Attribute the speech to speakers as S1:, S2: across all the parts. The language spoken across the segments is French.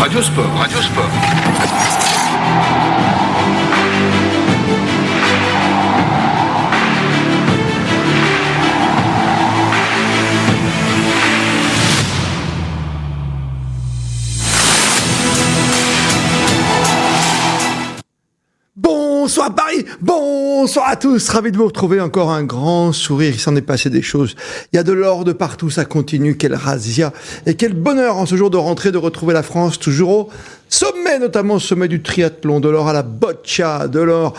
S1: Radio Sport.
S2: Bonsoir Paris, bonsoir à tous, ravi de vous retrouver, encore un grand sourire, il s'en est passé des choses, il y a de l'or de partout, ça continue, quelle razzia, et quel bonheur en ce jour de rentrée de retrouver la France toujours au sommet, notamment au sommet du triathlon, de l'or à la boccia, de l'or...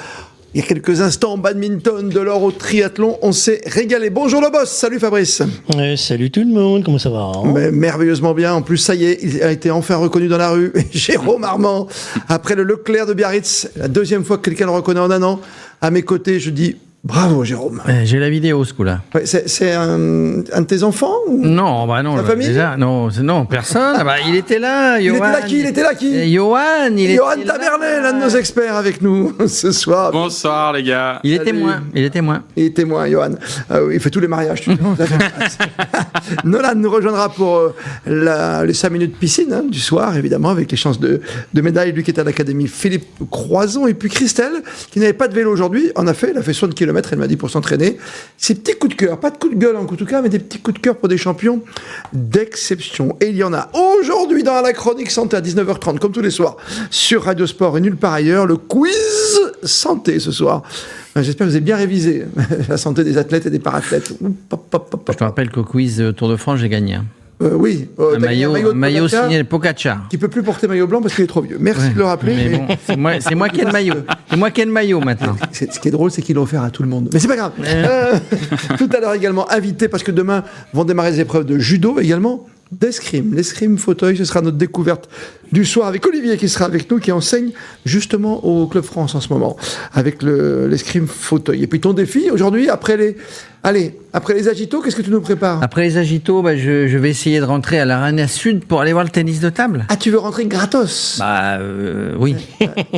S2: Il y a quelques instants, badminton, de l'or au triathlon, on s'est régalé. Bonjour le boss, salut Fabrice.
S3: Salut tout le monde, comment ça va
S2: Mais merveilleusement bien, en plus ça y est, il a été enfin reconnu dans la rue. Jérôme Armand, après le Leclerc de Biarritz, la deuxième fois que quelqu'un le reconnaît en un an, à mes côtés, je dis... Bravo Jérôme.
S4: J'ai la vidéo ce coup-là.
S2: Ouais, c'est un de tes enfants ou...
S4: Non, bah non.
S2: Ta famille
S4: déjà, non, personne. Ah bah, il était là,
S2: Il
S4: Johan.
S2: était là qui
S4: Johan,
S2: Johan Tavernet, l'un de nos experts avec nous ce soir.
S5: Bonsoir les gars.
S4: Il est témoin.
S2: Il est témoin, Johan. Il fait tous les mariages. Nolan nous rejoindra pour les 5 minutes piscine du soir, évidemment, avec les chances de médaille. Lui qui est à l'Académie Philippe Croison. Et puis Christelle, qui n'avait pas de vélo aujourd'hui, elle a fait 60 km, elle m'a dit, pour s'entraîner. Ces petits coups de cœur, pas de coups de gueule en tout cas, mais des petits coups de cœur pour des champions d'exception. Et il y en a aujourd'hui dans la chronique santé à 19h30, comme tous les soirs, sur Radio Sport et nulle part ailleurs, le quiz santé ce soir. J'espère que vous avez bien révisé la santé des athlètes et des parathlètes.
S4: Je te rappelle qu'au quiz Tour de France, j'ai gagné.
S2: Oui.
S4: Un maillot signé le Pogacar.
S2: Qui peut plus porter maillot blanc parce qu'il est trop vieux. Merci de le rappeler.
S4: Mais bon, c'est moi qui ai le maillot. C'est moi qui ai le maillot maintenant.
S2: Ce qui est drôle, c'est qu'il l'a offert à tout le monde. Mais c'est pas grave. Tout à l'heure également, invité, parce que demain vont démarrer les épreuves de judo également. D'escrime. L'escrime fauteuil, ce sera notre découverte du soir avec Olivier qui sera avec nous, qui enseigne justement au Club France en ce moment, avec l'escrime fauteuil. Et puis ton défi aujourd'hui, après les agitos, qu'est-ce que tu nous prépares ?
S4: Après les agitos, je vais essayer de rentrer à l'Arena Sud pour aller voir le tennis de table.
S2: Ah, tu veux rentrer gratos ?
S4: Oui.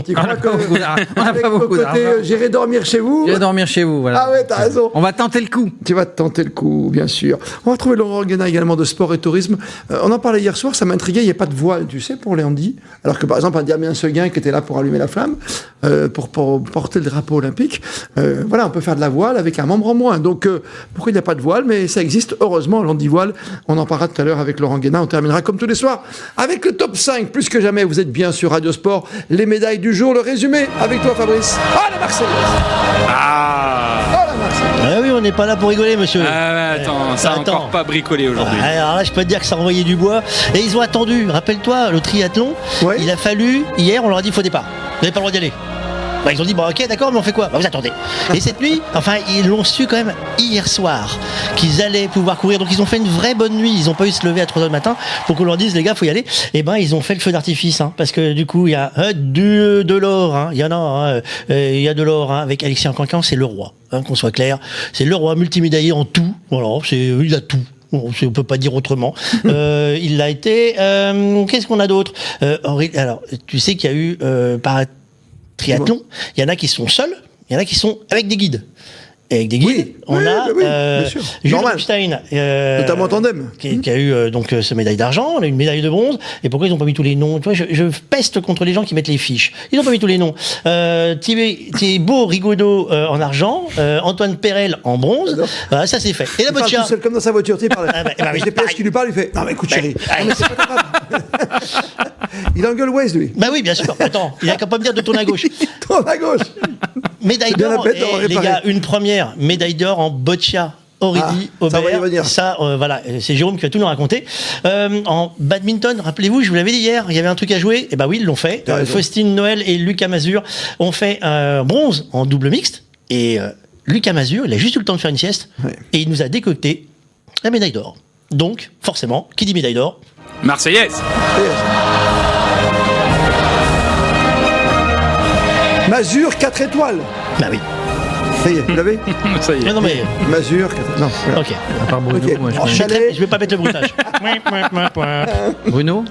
S2: Tu crois que
S4: on n'a pas beaucoup d'argent.
S2: J'irai dormir chez vous ?
S4: J'irai dormir chez vous, voilà.
S2: Ah ouais, t'as raison.
S4: On va tenter le coup.
S2: Tu vas tenter le coup, bien sûr. On va retrouver Laurent Guénin également de Sport et Tourisme. On en parlait hier soir, ça m'intriguait, il n'y a pas de voile, tu sais, pour les handis. Alors que par exemple, un Damien Seguin qui était là pour allumer la flamme, pour porter le drapeau olympique, voilà, on peut faire de la voile avec un membre en moins. Donc, pourquoi il n'y a pas de voile ? Mais ça existe, heureusement, l'handi-voile. On en parlera tout à l'heure avec Laurent Guénin. On terminera comme tous les soirs avec le top 5. Plus que jamais, vous êtes bien sur Radio Sport. Les médailles du jour, le résumé avec toi, Fabrice. Ah, la Marseillaise ! La Marseillaise !
S3: Ah oui, on n'est pas là pour rigoler, monsieur.
S5: Attends, ça a encore pas bricolé aujourd'hui.
S3: Alors là, je peux te dire que ça envoyait du bois. Et ils ont attendu, rappelle-toi, le triathlon,
S2: Ouais.
S3: il a fallu, hier, on leur a dit, il faut départ. Vous n'avez pas le droit d'y aller. Ils ont dit, ok, d'accord, mais on fait quoi ? Vous attendez. Et cette nuit, enfin, ils l'ont su quand même hier soir, qu'ils allaient pouvoir courir. Donc ils ont fait une vraie bonne nuit. Ils n'ont pas eu se lever à 3h du matin pour qu'on leur dise, les gars, faut y aller. Et ils ont fait le feu d'artifice, parce que du coup, il y a de l'or. Il y en a, il y a de l'or avec Alexis Cancan, c'est le roi, qu'on soit clair. C'est le roi multimédaillé en tout. Voilà, il a tout. On ne peut pas dire autrement. Il l'a été. Qu'est-ce qu'on a d'autre ? Alors, tu sais qu'il y a eu par triathlon, il y en a qui sont seuls, il y en a qui sont avec des guides. Et avec des guides, on a
S2: bien sûr.
S3: Jules
S2: Normal.
S3: Epstein,
S2: Notamment en tandem.
S3: qui a eu ce médaille d'argent, on a une médaille de bronze. Et pourquoi ils n'ont pas mis tous les noms ? Tu vois, je peste contre les gens qui mettent les fiches. Ils n'ont pas mis tous les noms. Thibaut Rigaudot en argent, Antoine Perel en bronze. Voilà, ça c'est fait. Et la
S2: Il parle
S3: boccia.
S2: tout seul comme dans sa voiture. Tu sais, il parle.
S3: oui,
S2: GPS
S3: pareil.
S2: qui lui parle, il fait. Non mais écoute chérie. Non, mais c'est pas capable. Il engueule Waze lui.
S3: Bah oui, bien sûr. Attends, il a qu'à pas me dire de tourner à gauche.
S2: Tourne à gauche.
S3: Médaille
S2: Bien
S3: d'or.
S2: la bête, on va
S3: Les
S2: réparer.
S3: gars, une première médaille d'or en boccia. Aurélie,
S2: ça va y
S3: Aubert,
S2: revenir.
S3: ça, voilà, c'est Jérôme qui va tout nous raconter. En badminton, rappelez-vous, je vous l'avais dit hier, il y avait un truc à jouer, et oui, ils l'ont fait. Faustine Noël et Lucas Mazur ont fait bronze en double mixte, et Lucas Mazur, il a juste eu le temps de faire une sieste, et il nous a décocté la médaille d'or. Donc, forcément, qui dit médaille d'or ?
S5: Marseillaise.
S2: Mazur 4 étoiles.
S3: Bah oui.
S2: Ça y est, vous l'avez ?
S5: Ça y est.
S3: Non, mais.
S2: Mazur 4 Non. Voilà.
S3: Ok.
S4: À part Bruno,
S2: Ok.
S4: moi, je
S2: En
S4: connais.
S2: chalet.
S3: Je vais pas mettre le bruitage.
S4: Bruno ?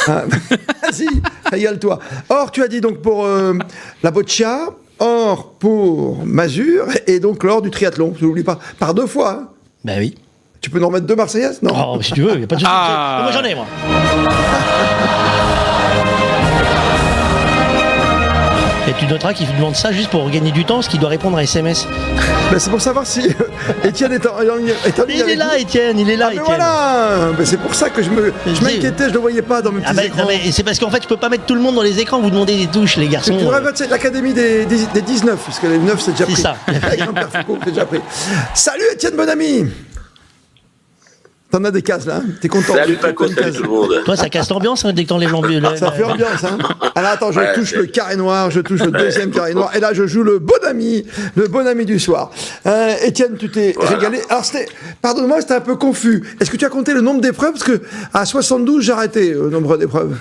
S2: Vas-y, régale-toi. Or, tu as dit donc pour la boccia, or pour Mazur, et donc l'or du triathlon. Je n'oublie pas. Par 2 fois. Hein.
S3: Bah oui.
S2: Tu peux nous remettre 2 Marseillaises ? Non.
S3: Oh, si tu veux, il n'y a pas de souci.
S5: Ah.
S3: Moi j'en ai, moi. Et tu noteras qu'il demande ça juste pour gagner du temps, parce qu'il doit répondre à SMS.
S2: Ben, c'est pour savoir si Étienne est en ligne.
S3: Il est là, Étienne, il est là,
S2: Ah, mais
S3: Étienne.
S2: voilà. Ben, c'est pour ça que je m'inquiétais, je le voyais pas dans mes petits écrans.
S3: Non, mais c'est parce qu'en fait, je peux pas mettre tout le monde dans les écrans, vous demandez des touches, les garçons.
S2: Tu devrais mettre l'académie des 19, parce que les 9 c'est déjà pris.
S3: C'est ça.
S2: Avec Jean-Pierre Foucault, c'est déjà pris. Salut Étienne, bon ami. T'en as des cases là, hein, t'es content?
S1: Salut Paco, salut tout le monde.
S3: Toi, ça casse l'ambiance dès que t'enlèves l'ambiance.
S2: Ça fait ambiance, hein. Alors attends, je touche le carré noir, je touche le deuxième carré noir, et là je joue le bon ami du soir. Étienne, tu t'es régalé. Alors pardonne-moi, c'était un peu confus. Est-ce que tu as compté le nombre d'épreuves? Parce que à 72, j'ai arrêté le nombre d'épreuves.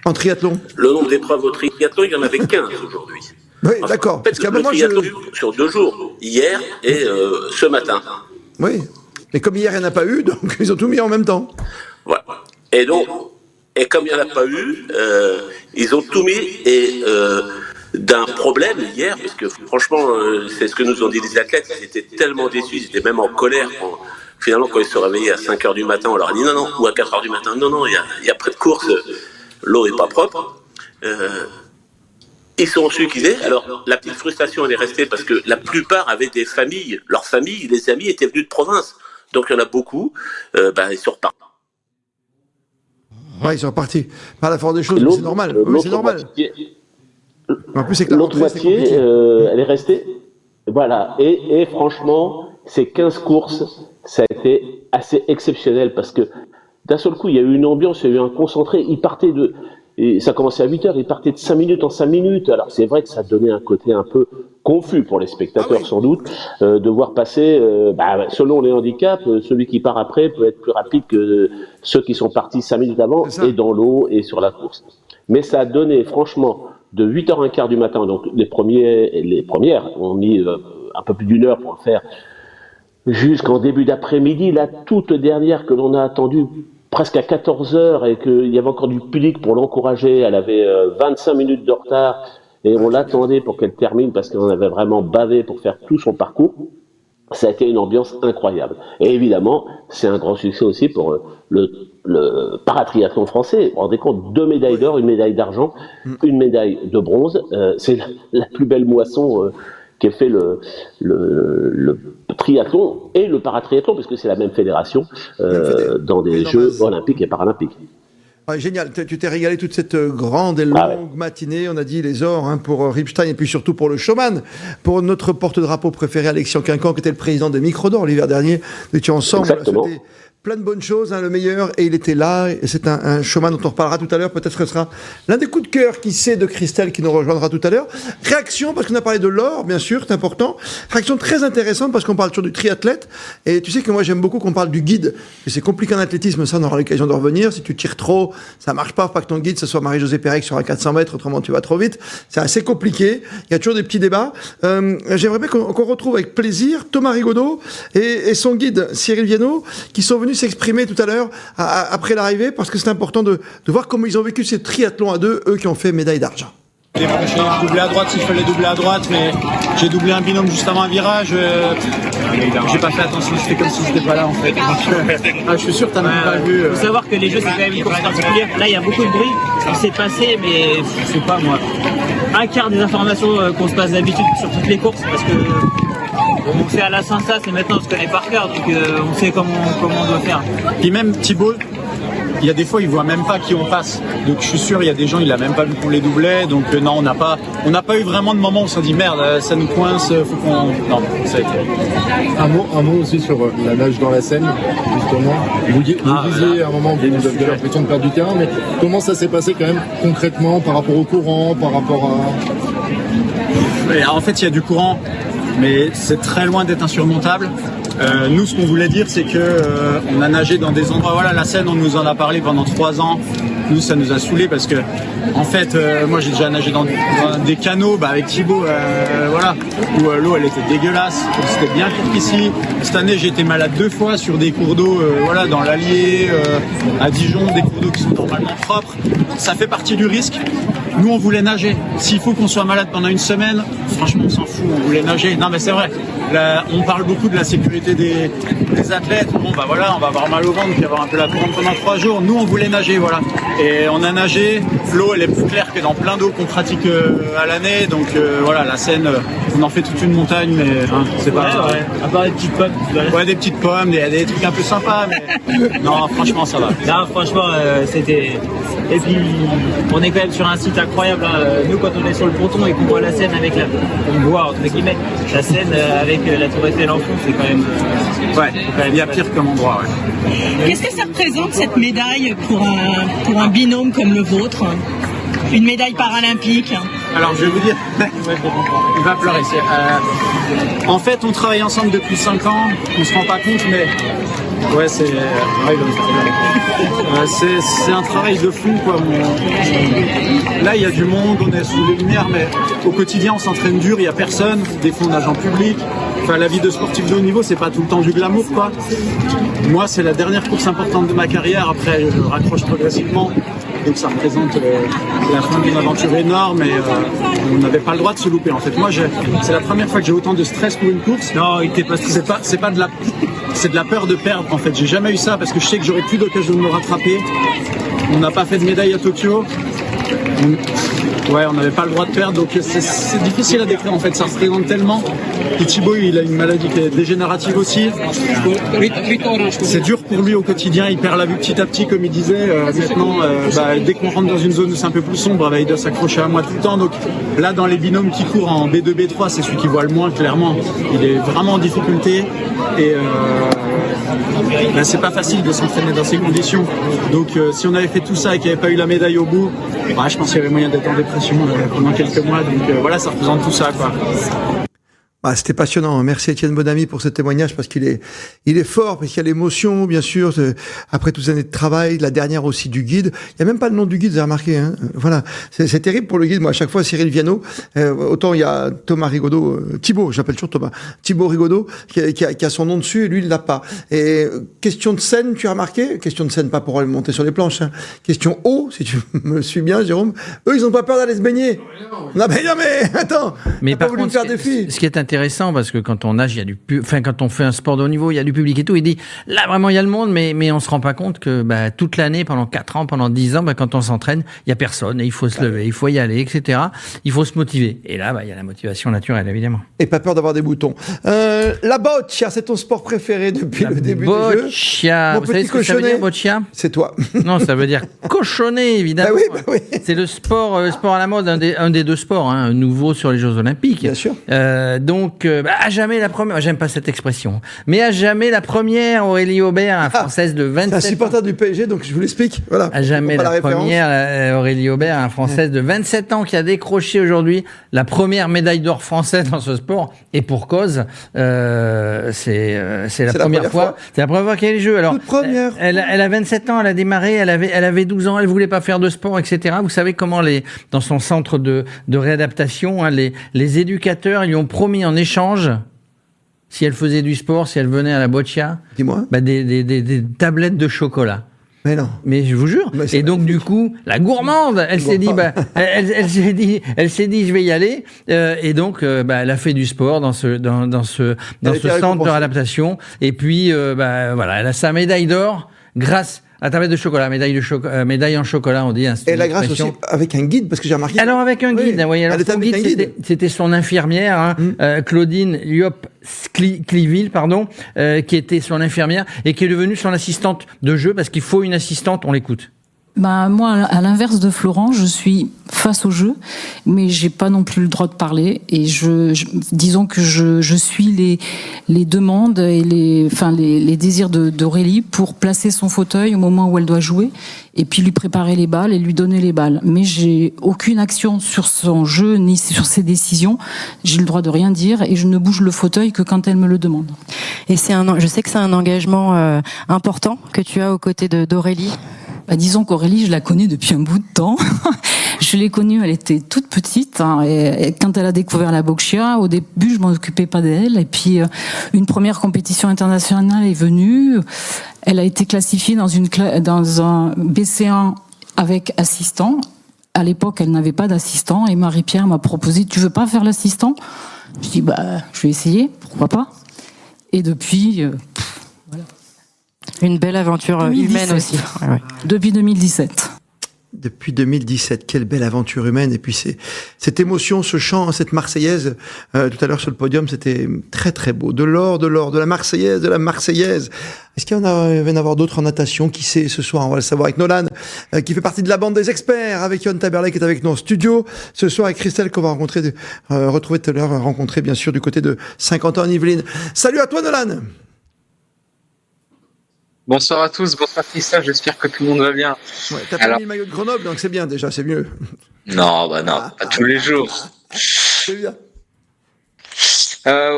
S2: En triathlon.
S1: Le nombre d'épreuves au triathlon, il y en avait 15 aujourd'hui.
S2: Oui,
S1: Enfin,
S2: d'accord.
S1: En fait,
S2: Parce qu'à un
S1: le
S2: moment,
S1: triathlon sur 2 jours, hier et ce matin.
S2: Oui. Et comme hier, il n'y en a pas eu, donc ils ont tout mis en même temps.
S1: Voilà. Et donc, comme il n'y en a pas eu, ils ont tout mis d'un problème hier, parce que franchement, c'est ce que nous ont dit les athlètes, ils étaient tellement déçus, ils étaient même en colère. Finalement, quand ils se réveillaient à 5h du matin, on leur a dit non, ou à 4h du matin, non, il y a près de course, l'eau n'est pas propre. Ils sont su qu'ils aient. Alors, la petite frustration, elle est restée parce que la plupart avaient des familles. Leurs familles, les amis étaient venus de province. Donc, il y en a beaucoup. Ils sont repartis.
S2: Ouais, ils sont repartis. Par la force des choses, c'est normal. Oui, c'est normal. En plus, c'est que
S6: l'autre moitié, elle est restée. Voilà. Et franchement, ces 15 courses, ça a été assez exceptionnel parce que d'un seul coup, il y a eu une ambiance, il y a eu un concentré. Ils partaient de... Et ça commençait à 8h, ils partaient de 5 minutes en 5 minutes. Alors c'est vrai que ça donnait un côté un peu confus pour les spectateurs sans doute, de voir passer, selon les handicaps, celui qui part après peut être plus rapide que ceux qui sont partis 5 minutes avant et dans l'eau et sur la course. Mais ça a donné franchement de 8h15 du matin, donc les premières ont mis un peu plus d'une heure pour le faire, jusqu'en début d'après-midi, la toute dernière que l'on a attendue presque à 14h et qu'il y avait encore du public pour l'encourager. Elle avait 25 minutes de retard et on l'attendait pour qu'elle termine parce qu'on avait vraiment bavé pour faire tout son parcours. Ça a été une ambiance incroyable. Et évidemment, c'est un grand succès aussi pour le paratriathlon français. Vous vous rendez compte, 2 médailles d'or, 1 médaille d'argent, 1 médaille de bronze. C'est la plus belle moisson qui fait le triathlon et le paratriathlon, parce que c'est la même fédération, dans des Jeux olympiques et paralympiques.
S2: Ah, génial, tu t'es régalé toute cette grande et longue matinée, on a dit les ors pour Ripstein et puis surtout pour le showman, pour notre porte-drapeau préféré Alexian Quincan qui était le président des Micros d'Or l'hiver dernier. Nous étions ensemble,
S6: exactement.
S2: C'était plein de bonnes choses, le meilleur, et il était là, et c'est un showman dont on reparlera tout à l'heure, peut-être que ce sera l'un des coups de cœur, qui sait, de Christelle, qui nous rejoindra tout à l'heure. Réaction, parce qu'on a parlé de l'or, bien sûr, c'est important. Réaction très intéressante, parce qu'on parle toujours du triathlète, et tu sais que moi j'aime beaucoup qu'on parle du guide, et c'est compliqué en athlétisme, ça on aura l'occasion de revenir, si tu tires trop, ça marche pas, faut pas que ton guide, ce soit Marie-Josée Pérec sur un 400 mètres, autrement tu vas trop vite, c'est assez compliqué, il y a toujours des petits débats. J'aimerais bien qu'on retrouve avec plaisir Thomas Rigaudot et son guide Cyril Viennot, qui sont venus s'exprimer tout à l'heure, après l'arrivée, parce que c'est important de voir comment ils ont vécu ces triathlons à deux, eux qui ont fait médaille d'argent.
S7: J'ai doublé à droite s'il fallait doubler à droite, mais j'ai doublé un binôme juste avant un virage. J'ai pas fait attention, c'était comme si j'étais pas là en fait. Je suis sûr que t'as même pas vu.
S8: Faut savoir que les Jeux c'est quand même une course particulière. Là il y a beaucoup de bruit, il s'est passé, mais je sais pas moi, un quart des informations qu'on se passe d'habitude sur toutes les courses, parce que on fait à la Saint-Sass et maintenant on se connaît par cœur, donc on sait comment on doit faire.
S7: Puis même Thibaut, il y a des fois il voit même pas qui on passe, donc je suis sûr il y a des gens il a même pas vu qu'on les doublait, donc non on n'a pas eu vraiment de moment où on s'est dit merde ça nous coince, faut qu'on... Non, ça a été...
S9: Un mot aussi sur la nage dans la Seine, justement. Vous disiez à un moment que vous aviez l'impression de perdre du terrain, mais comment ça s'est passé quand même concrètement par rapport au courant, par rapport à...
S7: En fait il y a du courant, mais c'est très loin d'être insurmontable. Nous, ce qu'on voulait dire, c'est que on a nagé dans des endroits. Voilà, la Seine, on nous en a parlé pendant 3 ans. Nous, ça nous a saoulés parce que, en fait, moi, j'ai déjà nagé dans des canaux, avec Thibaut, voilà, où l'eau, elle était dégueulasse. C'était bien pire qu'ici. Cette année, j'ai été malade 2 fois sur des cours d'eau, voilà, dans l'Allier, à Dijon, des cours d'eau qui sont normalement propres. Ça fait partie du risque. Nous, on voulait nager. S'il faut qu'on soit malade pendant 1 semaine, franchement, on s'en fout. On voulait nager. Non, mais c'est vrai. Là, on parle beaucoup de la sécurité des athlètes. Bon, voilà, on va avoir mal au ventre, puis avoir un peu la couronne pendant 3 jours. Nous, on voulait nager, voilà. Et on a nagé, l'eau elle est plus claire que dans plein d'eau qu'on pratique à l'année, donc voilà, la Seine, on en fait toute une montagne, mais c'est pas...
S8: Ouais. À part des petites pommes.
S7: Ouais, des petites pommes, des trucs un peu sympas, mais non, franchement ça va.
S8: Non, franchement, c'était... Et puis, on est quand même sur un site incroyable. Hein. Nous, quand on est sur le ponton et qu'on voit la Seine avec la... On voit, entre guillemets, la Seine avec la Tour Eiffel en fond, c'est quand même...
S7: Ouais, il y a pire comme endroit, ouais.
S10: Qu'est-ce que ça représente, cette médaille, pour un binôme comme le vôtre? Une médaille paralympique?
S7: Alors, je vais vous dire... Il va pleurer. En fait, on travaille ensemble depuis 5 ans. On se rend pas compte, mais... Ouais, c'est un travail de fou, quoi. Là, il y a du monde, on est sous les lumières, mais au quotidien, on s'entraîne dur, il n'y a personne. Des fois, on nage en public. Enfin, la vie de sportif de haut niveau, c'est pas tout le temps du glamour, quoi. Moi, c'est la dernière course importante de ma carrière. Après, je raccroche progressivement. Donc ça représente la fin d'une aventure énorme et on n'avait pas le droit de se louper. En fait, moi, c'est la première fois que j'ai autant de stress pour une course.
S8: Non, il était pas.
S7: C'est de la peur de perdre. En fait, j'ai jamais eu ça parce que je sais que j'aurais plus d'occasion de me rattraper. On n'a pas fait de médaille à Tokyo. Ouais, on n'avait pas le droit de perdre, donc c'est difficile à décrire en fait, ça représente tellement. Et Thibaut, il a une maladie qui est dégénérative aussi. C'est dur pour lui au quotidien, il perd la vue petit à petit, comme il disait. Maintenant, dès qu'on rentre dans une zone où c'est un peu plus sombre, il doit s'accrocher à moi tout le temps. Donc là, dans les binômes qui courent en B2, B3, c'est celui qui voit le moins, clairement. Il est vraiment en difficulté. Et c'est pas facile de s'entraîner dans ces conditions. Donc si on avait fait tout ça et qu'il n'y avait pas eu la médaille au bout, je pense qu'il y avait moyen d'être en dépression pendant quelques mois. Donc voilà, ça représente tout ça, quoi.
S2: C'était passionnant. Merci Étienne Bonamy pour ce témoignage parce qu'il est fort, parce qu'il y a l'émotion, bien sûr, après toutes ces années de travail, la dernière aussi du guide. Il n'y a même pas le nom du guide, vous avez remarqué, hein. Voilà. C'est terrible pour le guide. Moi, à chaque fois, Cyril Viano, autant il y a Thomas Rigaudot, Thibaut, j'appelle toujours Thomas, Thibaut Rigaudot, qui a son nom dessus et lui, il l'a pas. Et question de scène, tu as remarqué? Question de scène, pas pour aller monter sur les planches, hein. Question eau, si tu me suis bien, Jérôme. Eux, ils ont pas peur d'aller se baigner. Non, mais attends.
S4: Mais par contre,
S2: faire des filles.
S4: Ce qui est intéressant, parce que quand on nage, il y a quand on fait un sport de haut niveau, il y a du public et tout. Il dit, là, vraiment, il y a le monde, mais on se rend pas compte que, toute l'année, pendant 4 ans, pendant 10 ans, quand on s'entraîne, il y a personne et il faut se lever, il faut y aller, etc. Il faut se motiver. Et là, il y a la motivation naturelle, évidemment.
S2: Et pas peur d'avoir des boutons. La boccia, c'est ton sport préféré depuis le début du jeu.
S4: Boccia. Vous savez ce que ça veut dire, boccia?
S2: C'est toi.
S4: Non, ça veut dire cochonner, évidemment.
S2: Oui.
S4: C'est le sport à la mode, un des 2 sports, hein, nouveau sur les Jeux Olympiques.
S2: Bien sûr.
S4: Donc, à jamais la première, j'aime pas cette expression, mais à jamais la première Aurélie Aubert, un Française de 27 ans.
S2: C'est un supporter du PSG, donc je vous l'explique. Voilà.
S4: À jamais la première Aurélie Aubert, un Française de 27 ans qui a décroché aujourd'hui la première médaille d'or française dans ce sport. Et pour cause, c'est la première fois. C'est la première fois qu'il y a les Jeux. Alors,
S2: toute première.
S4: Elle a 27 ans, elle a démarré, elle avait 12 ans, elle voulait pas faire de sport, etc. Vous savez comment dans son centre de réadaptation, hein, les éducateurs lui ont promis en échange, si elle faisait du sport, si elle venait à la boccia,
S2: dis-moi,
S4: des tablettes de chocolat.
S2: Mais non.
S4: Mais je vous jure. Et donc du coup, la gourmande, elle s'est dit, elle s'est dit, je vais y aller. Et donc, elle a fait du sport dans ce centre de réadaptation. Et puis, voilà, elle a sa médaille d'or grâce à tablette de chocolat, médaille en chocolat, on dit. Hein,
S2: et la grâce aussi avec un guide, parce que j'ai remarqué.
S4: Alors avec un guide, oui. Alors son guide, c'était son infirmière, Claudine Liop-Cliville, qui était son infirmière et qui est devenue son assistante de jeu, parce qu'il faut une assistante. On l'écoute.
S11: Moi, à l'inverse de Florent, je suis face au jeu, mais j'ai pas non plus le droit de parler. Et disons que je suis les demandes et les désirs d'Aurélie pour placer son fauteuil au moment où elle doit jouer, et puis lui préparer les balles et lui donner les balles. Mais j'ai aucune action sur son jeu ni sur ses décisions. J'ai le droit de rien dire et je ne bouge le fauteuil que quand elle me le demande.
S12: Et je sais que c'est un engagement important que tu as aux côtés d'Aurélie.
S11: Disons qu'Aurélie, je la connais depuis un bout de temps. Je l'ai connue, elle était toute petite, hein, et quand elle a découvert la boccia, au début, je m'en occupais pas d'elle. Et puis, une première compétition internationale est venue. Elle a été classifiée dans un BC1 avec assistant. À l'époque, elle n'avait pas d'assistant, et Marie-Pierre m'a proposé, tu veux pas faire l'assistant? Je dis, je vais essayer, pourquoi pas? Et depuis,
S12: une belle aventure 2017. Humaine aussi.
S11: Depuis 2017.
S2: depuis 2017. Quelle belle aventure humaine. Et puis cette émotion, ce chant, cette Marseillaise, tout à l'heure sur le podium, c'était très très beau. De l'or, de la Marseillaise, Est-ce qu'il va y en avoir d'autres en natation? Qui sait ce soir? On va le savoir avec Nolan, qui fait partie de la bande des experts, avec Yoann Taberlet qui est avec nous en studio. Ce soir avec Christelle qu'on va retrouver tout à l'heure, rencontrer bien sûr du côté de Saint-Quentin en Yvelines. Salut à toi Nolan!
S13: Bonsoir à tous, bonsoir Christophe, j'espère que tout le monde va bien.
S2: Ouais, t'as pas mis le maillot de Grenoble, donc c'est bien déjà, c'est mieux.
S13: Non, pas tous les jours.
S2: C'est bien.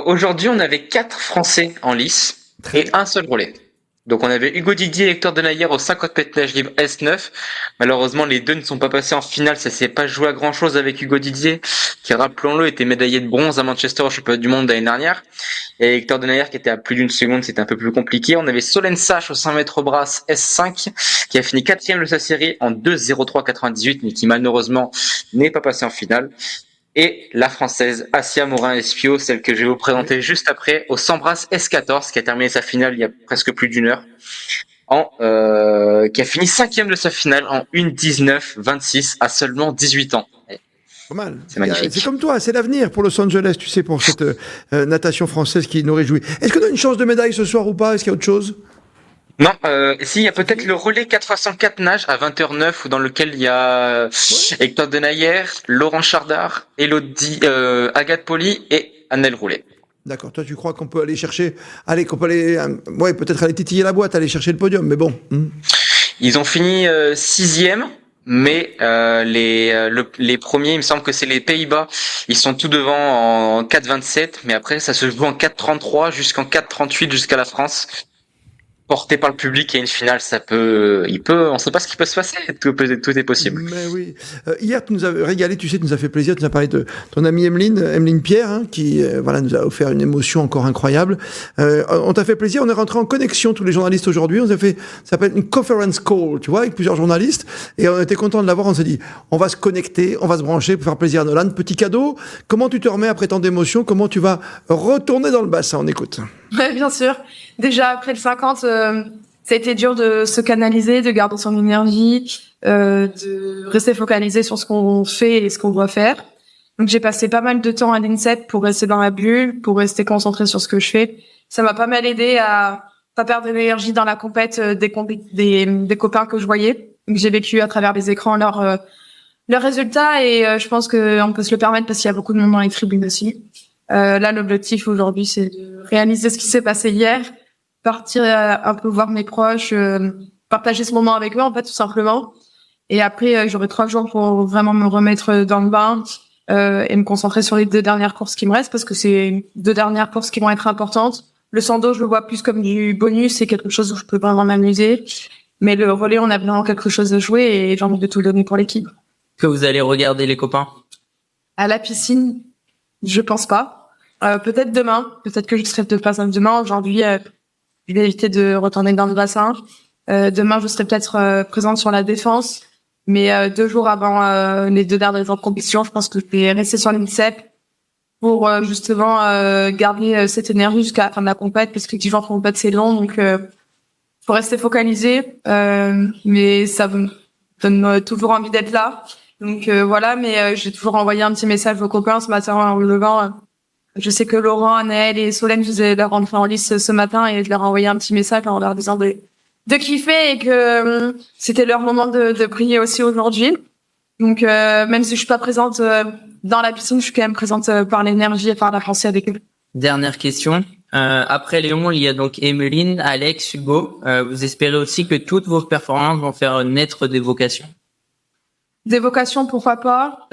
S13: Aujourd'hui, on avait 4 Français en lice et un seul relais. Donc on avait Hugo Didier et Hector Denayer au 50 mètres nage libre S9. Malheureusement, les deux ne sont pas passés en finale. Ça s'est pas joué à grand chose avec Hugo Didier, qui, rappelons-le, était médaillé de bronze à Manchester au championnat du monde l'année dernière. Et Hector Denayer, qui était à plus d'une seconde, c'était un peu plus compliqué. On avait Solène Sache au 100 mètres brasse S5, qui a fini 4e de sa série en 2:03,98, mais qui malheureusement n'est pas passé en finale. Et la Française Assia Morin-Espio, celle que je vais vous présenter juste après, au 100 brasse S14, qui a terminé sa finale il y a presque plus d'une heure, qui a fini 5e de sa finale en 1:19,26 à seulement 18 ans.
S2: Pas mal.
S13: C'est magnifique.
S2: C'est comme toi, c'est l'avenir pour Los Angeles, tu sais, pour cette natation française qui nous réjouit. Est-ce qu'on a une chance de médaille ce soir ou pas? Est-ce qu'il y a autre chose?
S13: Non, si, il y a peut-être le relais 4x104 nage à 20h09, dans lequel il y a Hector Denayer, Laurent Chardard, Elodie, Agathe Poli et Annelle Roulet.
S2: D'accord. Toi, tu crois qu'on peut aller chercher, peut-être aller titiller la boîte, aller chercher le podium, mais bon.
S13: Ils ont fini 6e, mais les premiers, il me semble que c'est les Pays-Bas. Ils sont tout devant en 4,27, mais après, ça se joue en 4,33 jusqu'en 4,38 jusqu'à la France. Porté par le public et une finale, on sait pas ce qui peut se passer, tout est possible.
S2: Mais oui. Hier, tu nous as régalé, tu sais, tu nous as fait plaisir, tu nous as parlé de ton amie Emeline Pierre, qui, nous a offert une émotion encore incroyable. On t'a fait plaisir, on est rentré en connexion, tous les journalistes aujourd'hui, ça s'appelle une conference call, tu vois, avec plusieurs journalistes, et on était content de l'avoir, on s'est dit, on va se connecter, on va se brancher pour faire plaisir à Nolan. Petit cadeau, comment tu te remets après tant d'émotions, comment tu vas retourner dans le bassin, on écoute.
S14: Bien sûr. Déjà, après le 50, ça a été dur de se canaliser, de garder son énergie, de rester focalisé sur ce qu'on fait et ce qu'on doit faire. Donc, j'ai passé pas mal de temps à l'INSEP pour rester dans la bulle, pour rester concentré sur ce que je fais. Ça m'a pas mal aidé à pas perdre d'énergie dans la compète des copains que je voyais. Donc, j'ai vécu à travers les écrans leurs résultats et je pense qu'on peut se le permettre parce qu'il y a beaucoup de monde dans les tribunes aussi. Là, l'objectif aujourd'hui, c'est de réaliser ce qui s'est passé hier, partir un peu voir mes proches, partager ce moment avec eux, en fait, tout simplement. Et après, j'aurai 3 jours pour vraiment me remettre dans le bain et me concentrer sur les 2 dernières courses qui me restent, parce que c'est 2 dernières courses qui vont être importantes. Le 100 dos, je le vois plus comme du bonus, c'est quelque chose où je peux vraiment m'amuser. Mais le relais, on a vraiment quelque chose à jouer et j'ai envie de tout donner pour l'équipe.
S15: Que vous allez regarder les copains?
S14: À la piscine, je pense pas. Peut-être demain. Peut-être que je serai de passage demain. Aujourd'hui, je vais éviter de retourner dans le bassin. Demain, je serai peut-être présente sur la défense. Mais 2 jours avant les 2 dernières compétitions, je pense que je vais rester sur l'INSEP pour justement garder cette énergie jusqu'à la fin de la compète, parce que 10 jours de compète, c'est long. Donc, faut rester focalisé. Mais ça me donne toujours envie d'être là. Donc voilà, mais j'ai toujours envoyé un petit message aux copains ce matin en me levant. Je sais que Laurent, Anaël et Solène, je vais leur rentrer en lice ce matin et je leur ai envoyé un petit message en leur disant de kiffer et que c'était leur moment de briller aussi aujourd'hui. Donc même si je suis pas présente dans la piscine, je suis quand même présente par l'énergie et par la pensée avec eux.
S15: Dernière question. Après Léon, il y a donc Emeline, Alex, Hugo. Vous espérez aussi que toutes vos performances vont faire naître des vocations?
S14: Des vocations, pourquoi pas.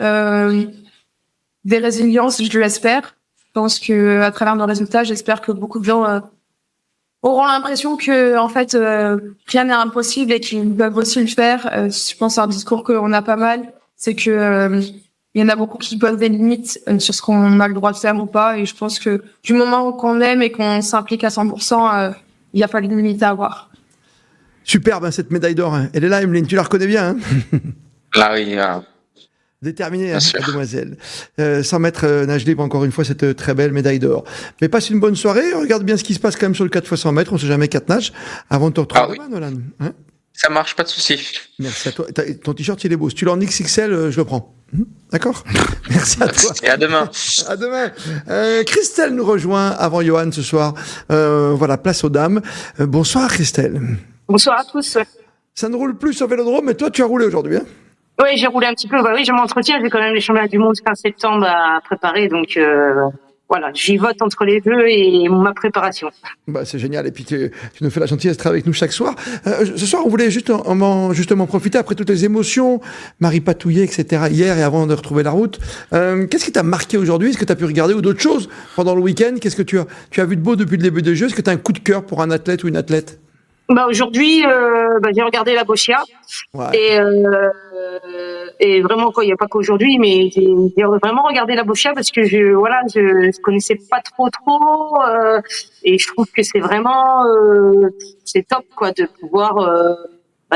S14: Des résiliences, je l'espère. Je pense que à travers nos résultats, j'espère que beaucoup de gens auront l'impression que en fait rien n'est impossible et qu'ils peuvent aussi le faire. Je pense à un discours qu'on a pas mal, c'est que il y en a beaucoup qui posent des limites sur ce qu'on a le droit de faire ou pas. Et je pense que du moment qu'on aime et qu'on s'implique à 100%, il n'y a pas de limite à avoir.
S2: Superbe cette médaille d'or. Elle est là, Emeline. Tu la reconnais bien, hein?
S13: Là, oui.
S2: Déterminée, mademoiselle. 100 mètres nage libre, encore une fois, cette très belle médaille d'or. Mais passe une bonne soirée. Regarde bien ce qui se passe quand même sur le 4x100 mètres. On ne sait jamais 4 nages avant de te retrouver demain, Nolan. Hein?
S13: Ça marche, pas de souci.
S2: Merci à toi. Ton t-shirt, il est beau. Si tu l'as en XXL, je le prends. D'accord. Merci à toi.
S13: Et à demain.
S2: À demain. Christelle nous rejoint avant Johan ce soir. Voilà, place aux dames. Bonsoir Christelle.
S16: Bonsoir à tous.
S2: Ça ne roule plus sur Vélodrome, mais toi tu as roulé aujourd'hui, hein?
S16: Oui, j'ai roulé un petit peu. Bah oui, je m'entretiens. J'ai quand même les championnats du monde fin septembre à préparer, donc voilà, j'y vote entre les deux et ma préparation.
S2: Bah, c'est génial. Et puis tu nous fais la gentillesse de travailler avec nous chaque soir. Ce soir, on voulait justement profiter après toutes les émotions, Marie Patouillet, etc. hier et avant de retrouver la route. Qu'est-ce qui t'a marqué aujourd'hui? Est-ce que tu as pu regarder ou d'autres choses pendant le week-end? Qu'est-ce que tu as vu de beau depuis le début des Jeux? Est-ce que tu as un coup de cœur pour un athlète ou une athlète?
S16: Bah aujourd'hui, j'ai regardé la Boccia et vraiment quoi, il n'y a pas qu'aujourd'hui, mais j'ai vraiment regardé la Boccia parce que je connaissais pas trop et je trouve que c'est vraiment c'est top quoi de pouvoir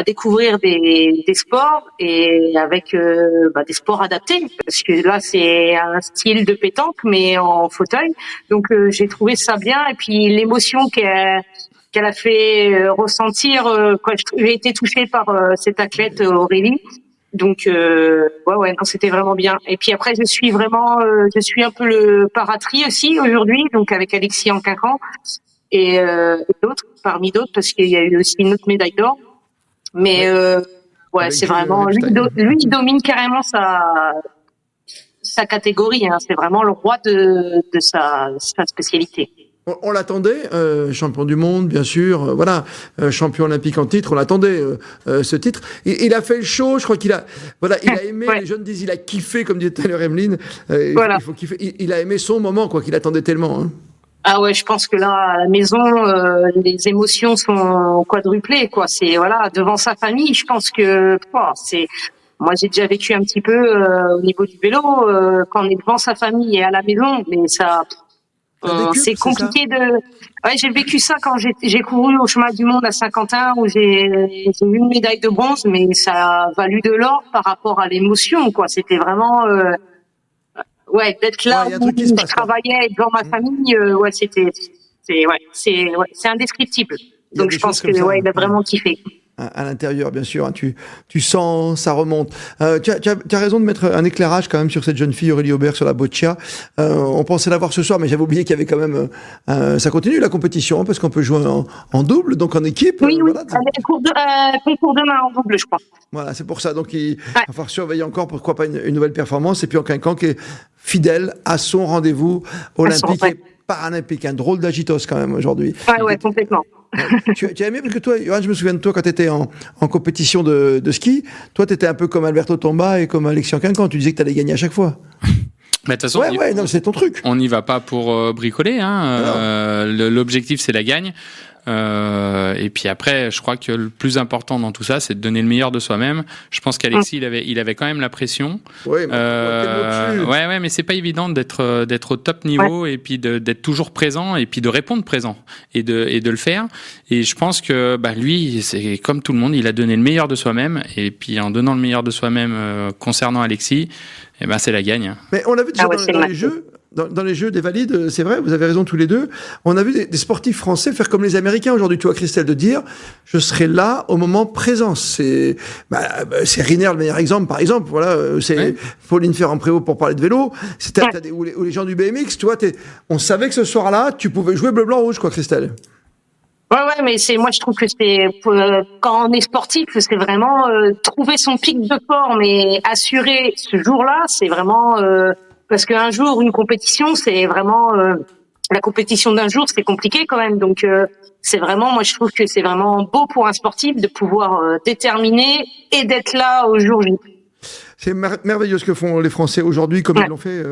S16: découvrir des sports et avec des sports adaptés parce que là c'est un style de pétanque mais en fauteuil, donc j'ai trouvé ça bien et puis l'émotion qu'elle a fait ressentir quand j'ai été touchée par cette athlète Aurélie. Donc non, c'était vraiment bien. Et puis après je suis un peu le paratri aussi aujourd'hui, donc avec Alexis en quinquant et d'autres parmi d'autres parce qu'il y a eu aussi une autre médaille d'or. Mais c'est vraiment lui il domine carrément sa catégorie, hein. C'est vraiment le roi de sa spécialité.
S2: On l'attendait, champion du monde, bien sûr, champion olympique en titre, on l'attendait, ce titre. Il a fait le show, je crois qu'il a aimé, les jeunes disent, il a kiffé, comme disait tout à l'heure Emeline, il faut kiffer. Il a aimé son moment, quoi, qu'il attendait tellement, hein.
S16: Ah ouais, je pense que là, à la maison, les émotions sont quadruplées, quoi. C'est, devant sa famille, je pense que, moi, j'ai déjà vécu un petit peu, au niveau du vélo, quand on est devant sa famille et à la maison, mais ça, c'est compliqué j'ai vécu ça quand j'ai couru au chemin du monde à Saint-Quentin où j'ai eu une médaille de bronze, mais ça a valu de l'or par rapport à l'émotion, quoi. C'était vraiment, d'être là où je travaillais devant ma famille, c'est indescriptible. Donc je pense que, il a vraiment kiffé.
S2: À l'intérieur, bien sûr, hein, tu sens, ça remonte. Tu as raison de mettre un éclairage quand même sur cette jeune fille Aurélie Aubert sur la Boccia. On pensait la voir ce soir, mais j'avais oublié qu'il y avait quand même. Ça continue la compétition, hein, parce qu'on peut jouer en double, donc en équipe.
S16: Oui, concours demain en double, je crois.
S2: Voilà, c'est pour ça. Donc il va falloir surveiller encore, pourquoi pas une nouvelle performance. Et puis en quinquant qui est fidèle à son rendez-vous olympique et paralympique. Un drôle d'agitos quand même aujourd'hui.
S16: Ouais, complètement.
S2: Tu as aimé parce que toi, Johan, je me souviens de toi quand tu étais en compétition de ski. Toi, tu étais un peu comme Alberto Tomba et comme Alexis Quinquant. Tu disais que tu allais gagner à chaque fois.
S5: Mais de toute façon,
S2: c'est ton truc.
S5: On n'y va pas pour bricoler. L'objectif, c'est la gagne. Et puis après, je crois que le plus important dans tout ça, c'est de donner le meilleur de soi-même. Je pense qu'Alexis, il avait quand même la pression. Mais c'est pas évident d'être au top niveau et puis d'être toujours présent et puis de répondre présent et de le faire. Et je pense que lui, c'est comme tout le monde, il a donné le meilleur de soi-même. Et puis en donnant le meilleur de soi-même concernant Alexis, c'est la gagne.
S2: Mais on l'a vu déjà dans les jeux. Dans les Jeux des Valides, c'est vrai, vous avez raison tous les deux. On a vu des sportifs français faire comme les Américains aujourd'hui. Tu vois, Christelle, de dire, je serai là au moment présent. C'est Riner le meilleur exemple, par exemple. Voilà, c'est Pauline Ferrand-Prévot pour parler de vélo. Ou les gens du BMX, tu vois, on savait que ce soir-là, tu pouvais jouer bleu, blanc, rouge, quoi, Christelle.
S16: Mais moi je trouve que c'est quand on est sportif, c'est vraiment trouver son pic de forme et assurer ce jour-là, c'est vraiment parce qu'un jour, une compétition, c'est vraiment la compétition d'un jour, c'est compliqué quand même. Donc c'est vraiment, moi je trouve que c'est vraiment beau pour un sportif de pouvoir déterminer et d'être là au jour J.
S2: C'est merveilleux ce que font les Français aujourd'hui, comme ils l'ont fait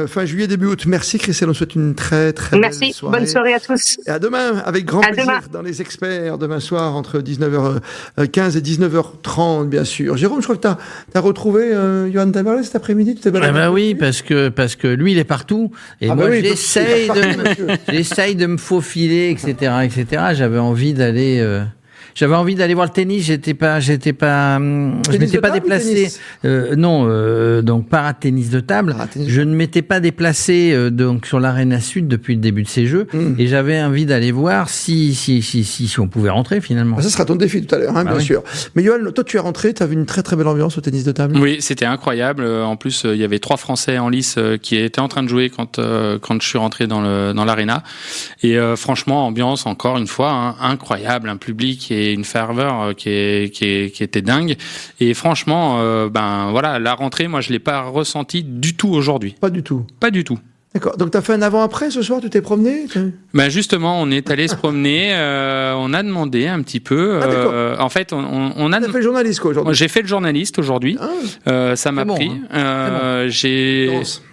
S2: fin juillet, début août. Merci Christelle, on souhaite une très très belle soirée.
S16: Merci, bonne soirée à tous.
S2: Et à demain, avec grand plaisir, dans Les Experts, demain soir, entre 19h15 et 19h30, bien sûr. Jérôme, je crois que t'as retrouvé Johan Tabarlet cet après-midi, tu t'es baladé.
S4: Oui, parce que lui, il est partout. Et moi, j'essaye de me faufiler, etc. J'avais envie d'aller J'avais envie d'aller voir le tennis. Je m'étais pas déplacé. Donc para-tennis de table. Je ne m'étais pas déplacé donc sur l'Arena Sud depuis le début de ces Jeux, et j'avais envie d'aller voir si on pouvait rentrer finalement.
S2: Ça sera ton défi tout à l'heure, bien sûr. Mais Yoann, toi tu es rentré, tu as vu une très très belle ambiance au tennis de table.
S5: Oui, c'était incroyable. En plus, il y avait 3 Français en lice qui étaient en train de jouer quand je suis rentré dans l'Arena. Et franchement, ambiance encore une fois incroyable, un public et une ferveur qui était dingue. Et franchement, la rentrée, moi je l'ai pas ressenti du tout aujourd'hui.
S2: Pas du tout.
S5: Pas du tout.
S2: D'accord. Donc, tu as fait un avant-après ce soir? Tu t'es promené?
S5: Justement, on est allé se promener. On a demandé un petit peu. En fait, on a.
S2: Tu as fait le journaliste, quoi, aujourd'hui?
S5: J'ai fait le journaliste aujourd'hui. Ça m'a pris.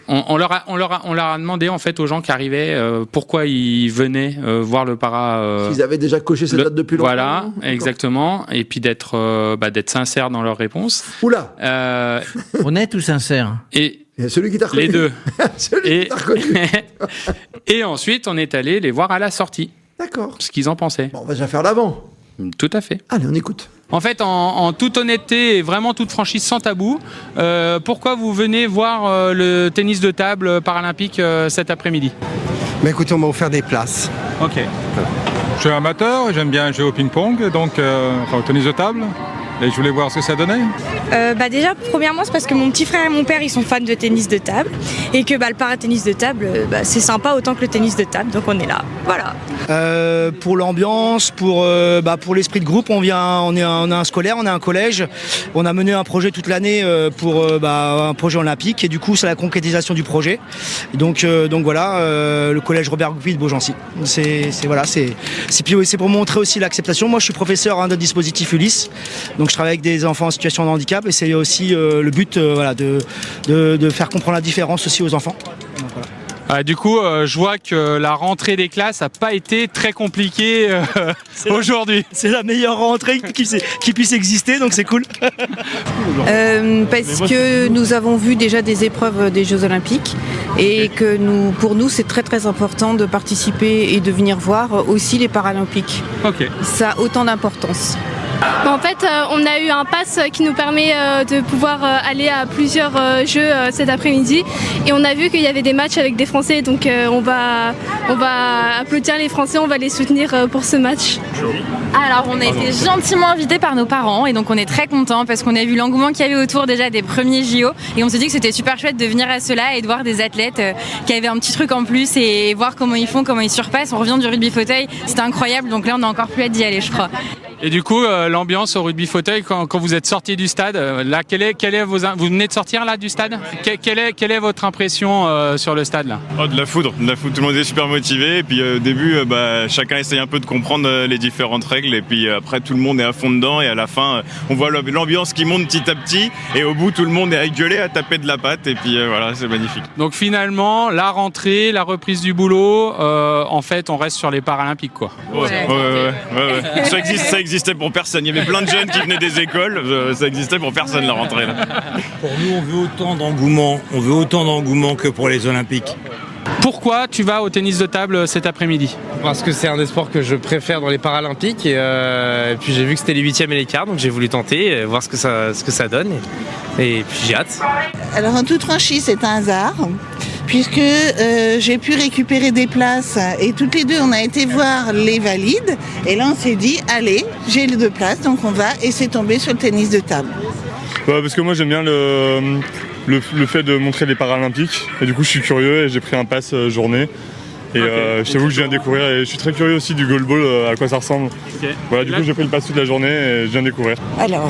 S5: On leur a demandé en fait aux gens qui arrivaient pourquoi ils venaient voir le para.
S2: S'ils avaient déjà coché cette date depuis longtemps.
S5: Voilà, exactement. Et puis d'être sincères dans leurs réponses.
S2: Oula.
S4: Honnête ou sincère?
S2: Et celui qui t'a reconnu.
S5: Les deux.
S2: Celui qui t'a reconnu.
S5: Et ensuite, on est allé les voir à la sortie.
S2: D'accord.
S5: Ce qu'ils en pensaient.
S2: Bon, on va déjà faire l'avant.
S5: Tout à fait.
S2: Allez, on écoute.
S5: En fait, en toute honnêteté et vraiment toute franchise sans tabou, pourquoi vous venez voir le tennis de table paralympique cet après-midi?
S17: Écoutez, on m'a offert des places.
S5: Ok.
S18: Je suis amateur, j'aime bien jouer au ping-pong, donc au tennis de table. Et je voulais voir ce que ça donnait.
S19: Déjà, premièrement, c'est parce que mon petit frère et mon père, ils sont fans de tennis de table. Et que le paratennis de table, c'est sympa autant que le tennis de table. Donc on est là. Voilà.
S20: Pour l'ambiance, pour l'esprit de groupe, on est un scolaire, on est un collège. On a mené un projet toute l'année pour un projet olympique. Et du coup, c'est la concrétisation du projet. Donc voilà, le collège Robert Goupil de Beaugency. C'est pour montrer aussi l'acceptation. Moi, je suis professeur d'un dispositif Ulysse. Donc je travaille avec des enfants en situation de handicap et c'est aussi le but de faire comprendre la différence aussi aux enfants. Donc, voilà.
S5: Du coup, je vois que la rentrée des classes n'a pas été très compliquée aujourd'hui.
S20: C'est la meilleure rentrée qui puisse exister, donc c'est cool.
S21: Parce que nous avons vu déjà des épreuves des Jeux Olympiques et que pour nous, c'est très très important de participer et de venir voir aussi les Paralympiques.
S5: Okay.
S21: Ça a autant d'importance.
S22: En fait, on a eu un pass qui nous permet de pouvoir aller à plusieurs jeux cet après-midi et on a vu qu'il y avait des matchs avec des Français, donc on va applaudir les Français, on va les soutenir pour ce match.
S23: Alors on a été gentiment invités par nos parents et donc on est très contents parce qu'on a vu l'engouement qu'il y avait autour déjà des premiers JO et on s'est dit que c'était super chouette de venir à cela et de voir des athlètes qui avaient un petit truc en plus et voir comment ils font, comment ils surpassent. On revient du rugby fauteuil, c'était incroyable, donc là on a encore plus hâte d'y aller, je crois.
S5: Et du coup, l'ambiance au rugby fauteuil quand vous êtes sorti du stade, là, vous venez de sortir là du stade. Quelle est votre impression sur le stade là?
S24: De la foudre. Tout le monde est super motivé. Et puis au début, chacun essaye un peu de comprendre les différentes règles. Et puis après, tout le monde est à fond dedans. Et à la fin, on voit l'ambiance qui monte petit à petit. Et au bout, tout le monde est à gueuler, à taper de la patte. Et puis voilà, c'est magnifique.
S5: Donc finalement, la rentrée, la reprise du boulot, en fait, on reste sur les Paralympiques, quoi.
S24: Ouais. Ça existait pour personne. Il y avait plein de jeunes qui venaient des écoles. Ça existait pour personne la rentrée. Là.
S25: Pour nous, on veut autant d'engouement. On veut autant d'engouement que pour les Olympiques.
S5: Pourquoi tu vas au tennis de table cet après-midi?
S26: Parce que c'est un des sports que je préfère dans les Paralympiques. Et puis j'ai vu que c'était les 8e et les quarts, donc j'ai voulu tenter, voir ce que ça donne. Et puis j'ai hâte.
S27: Alors en toute franchise, c'est un hasard. Puisque j'ai pu récupérer des places et toutes les deux on a été voir les valides et là on s'est dit allez, j'ai les 2 places donc on va et c'est tombé sur le tennis de table.
S18: Parce que moi j'aime bien le fait de montrer les Paralympiques et du coup je suis curieux et j'ai pris un pass journée. Et je t'avoue que je viens découvrir et je suis très curieux aussi du goalball, à quoi ça ressemble. Okay. Voilà, du coup j'ai pris le pass toute la journée et je viens découvrir.
S28: Alors,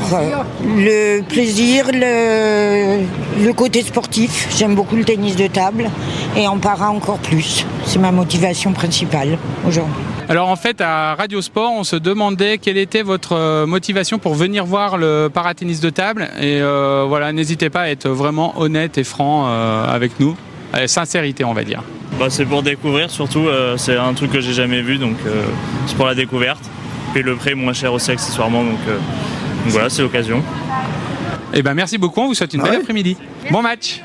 S28: le plaisir, le côté sportif, j'aime beaucoup le tennis de table et en para encore plus. C'est ma motivation principale aujourd'hui.
S5: Alors en fait à Radio Sport on se demandait quelle était votre motivation pour venir voir le paratennis de table et voilà, n'hésitez pas à être vraiment honnête et franc avec nous, sincérité on va dire.
S29: C'est pour découvrir surtout, c'est un truc que j'ai jamais vu donc c'est pour la découverte. Et le prix est moins cher aussi accessoirement donc voilà, c'est l'occasion.
S5: Merci beaucoup, on vous souhaite une belle après-midi. Bon match.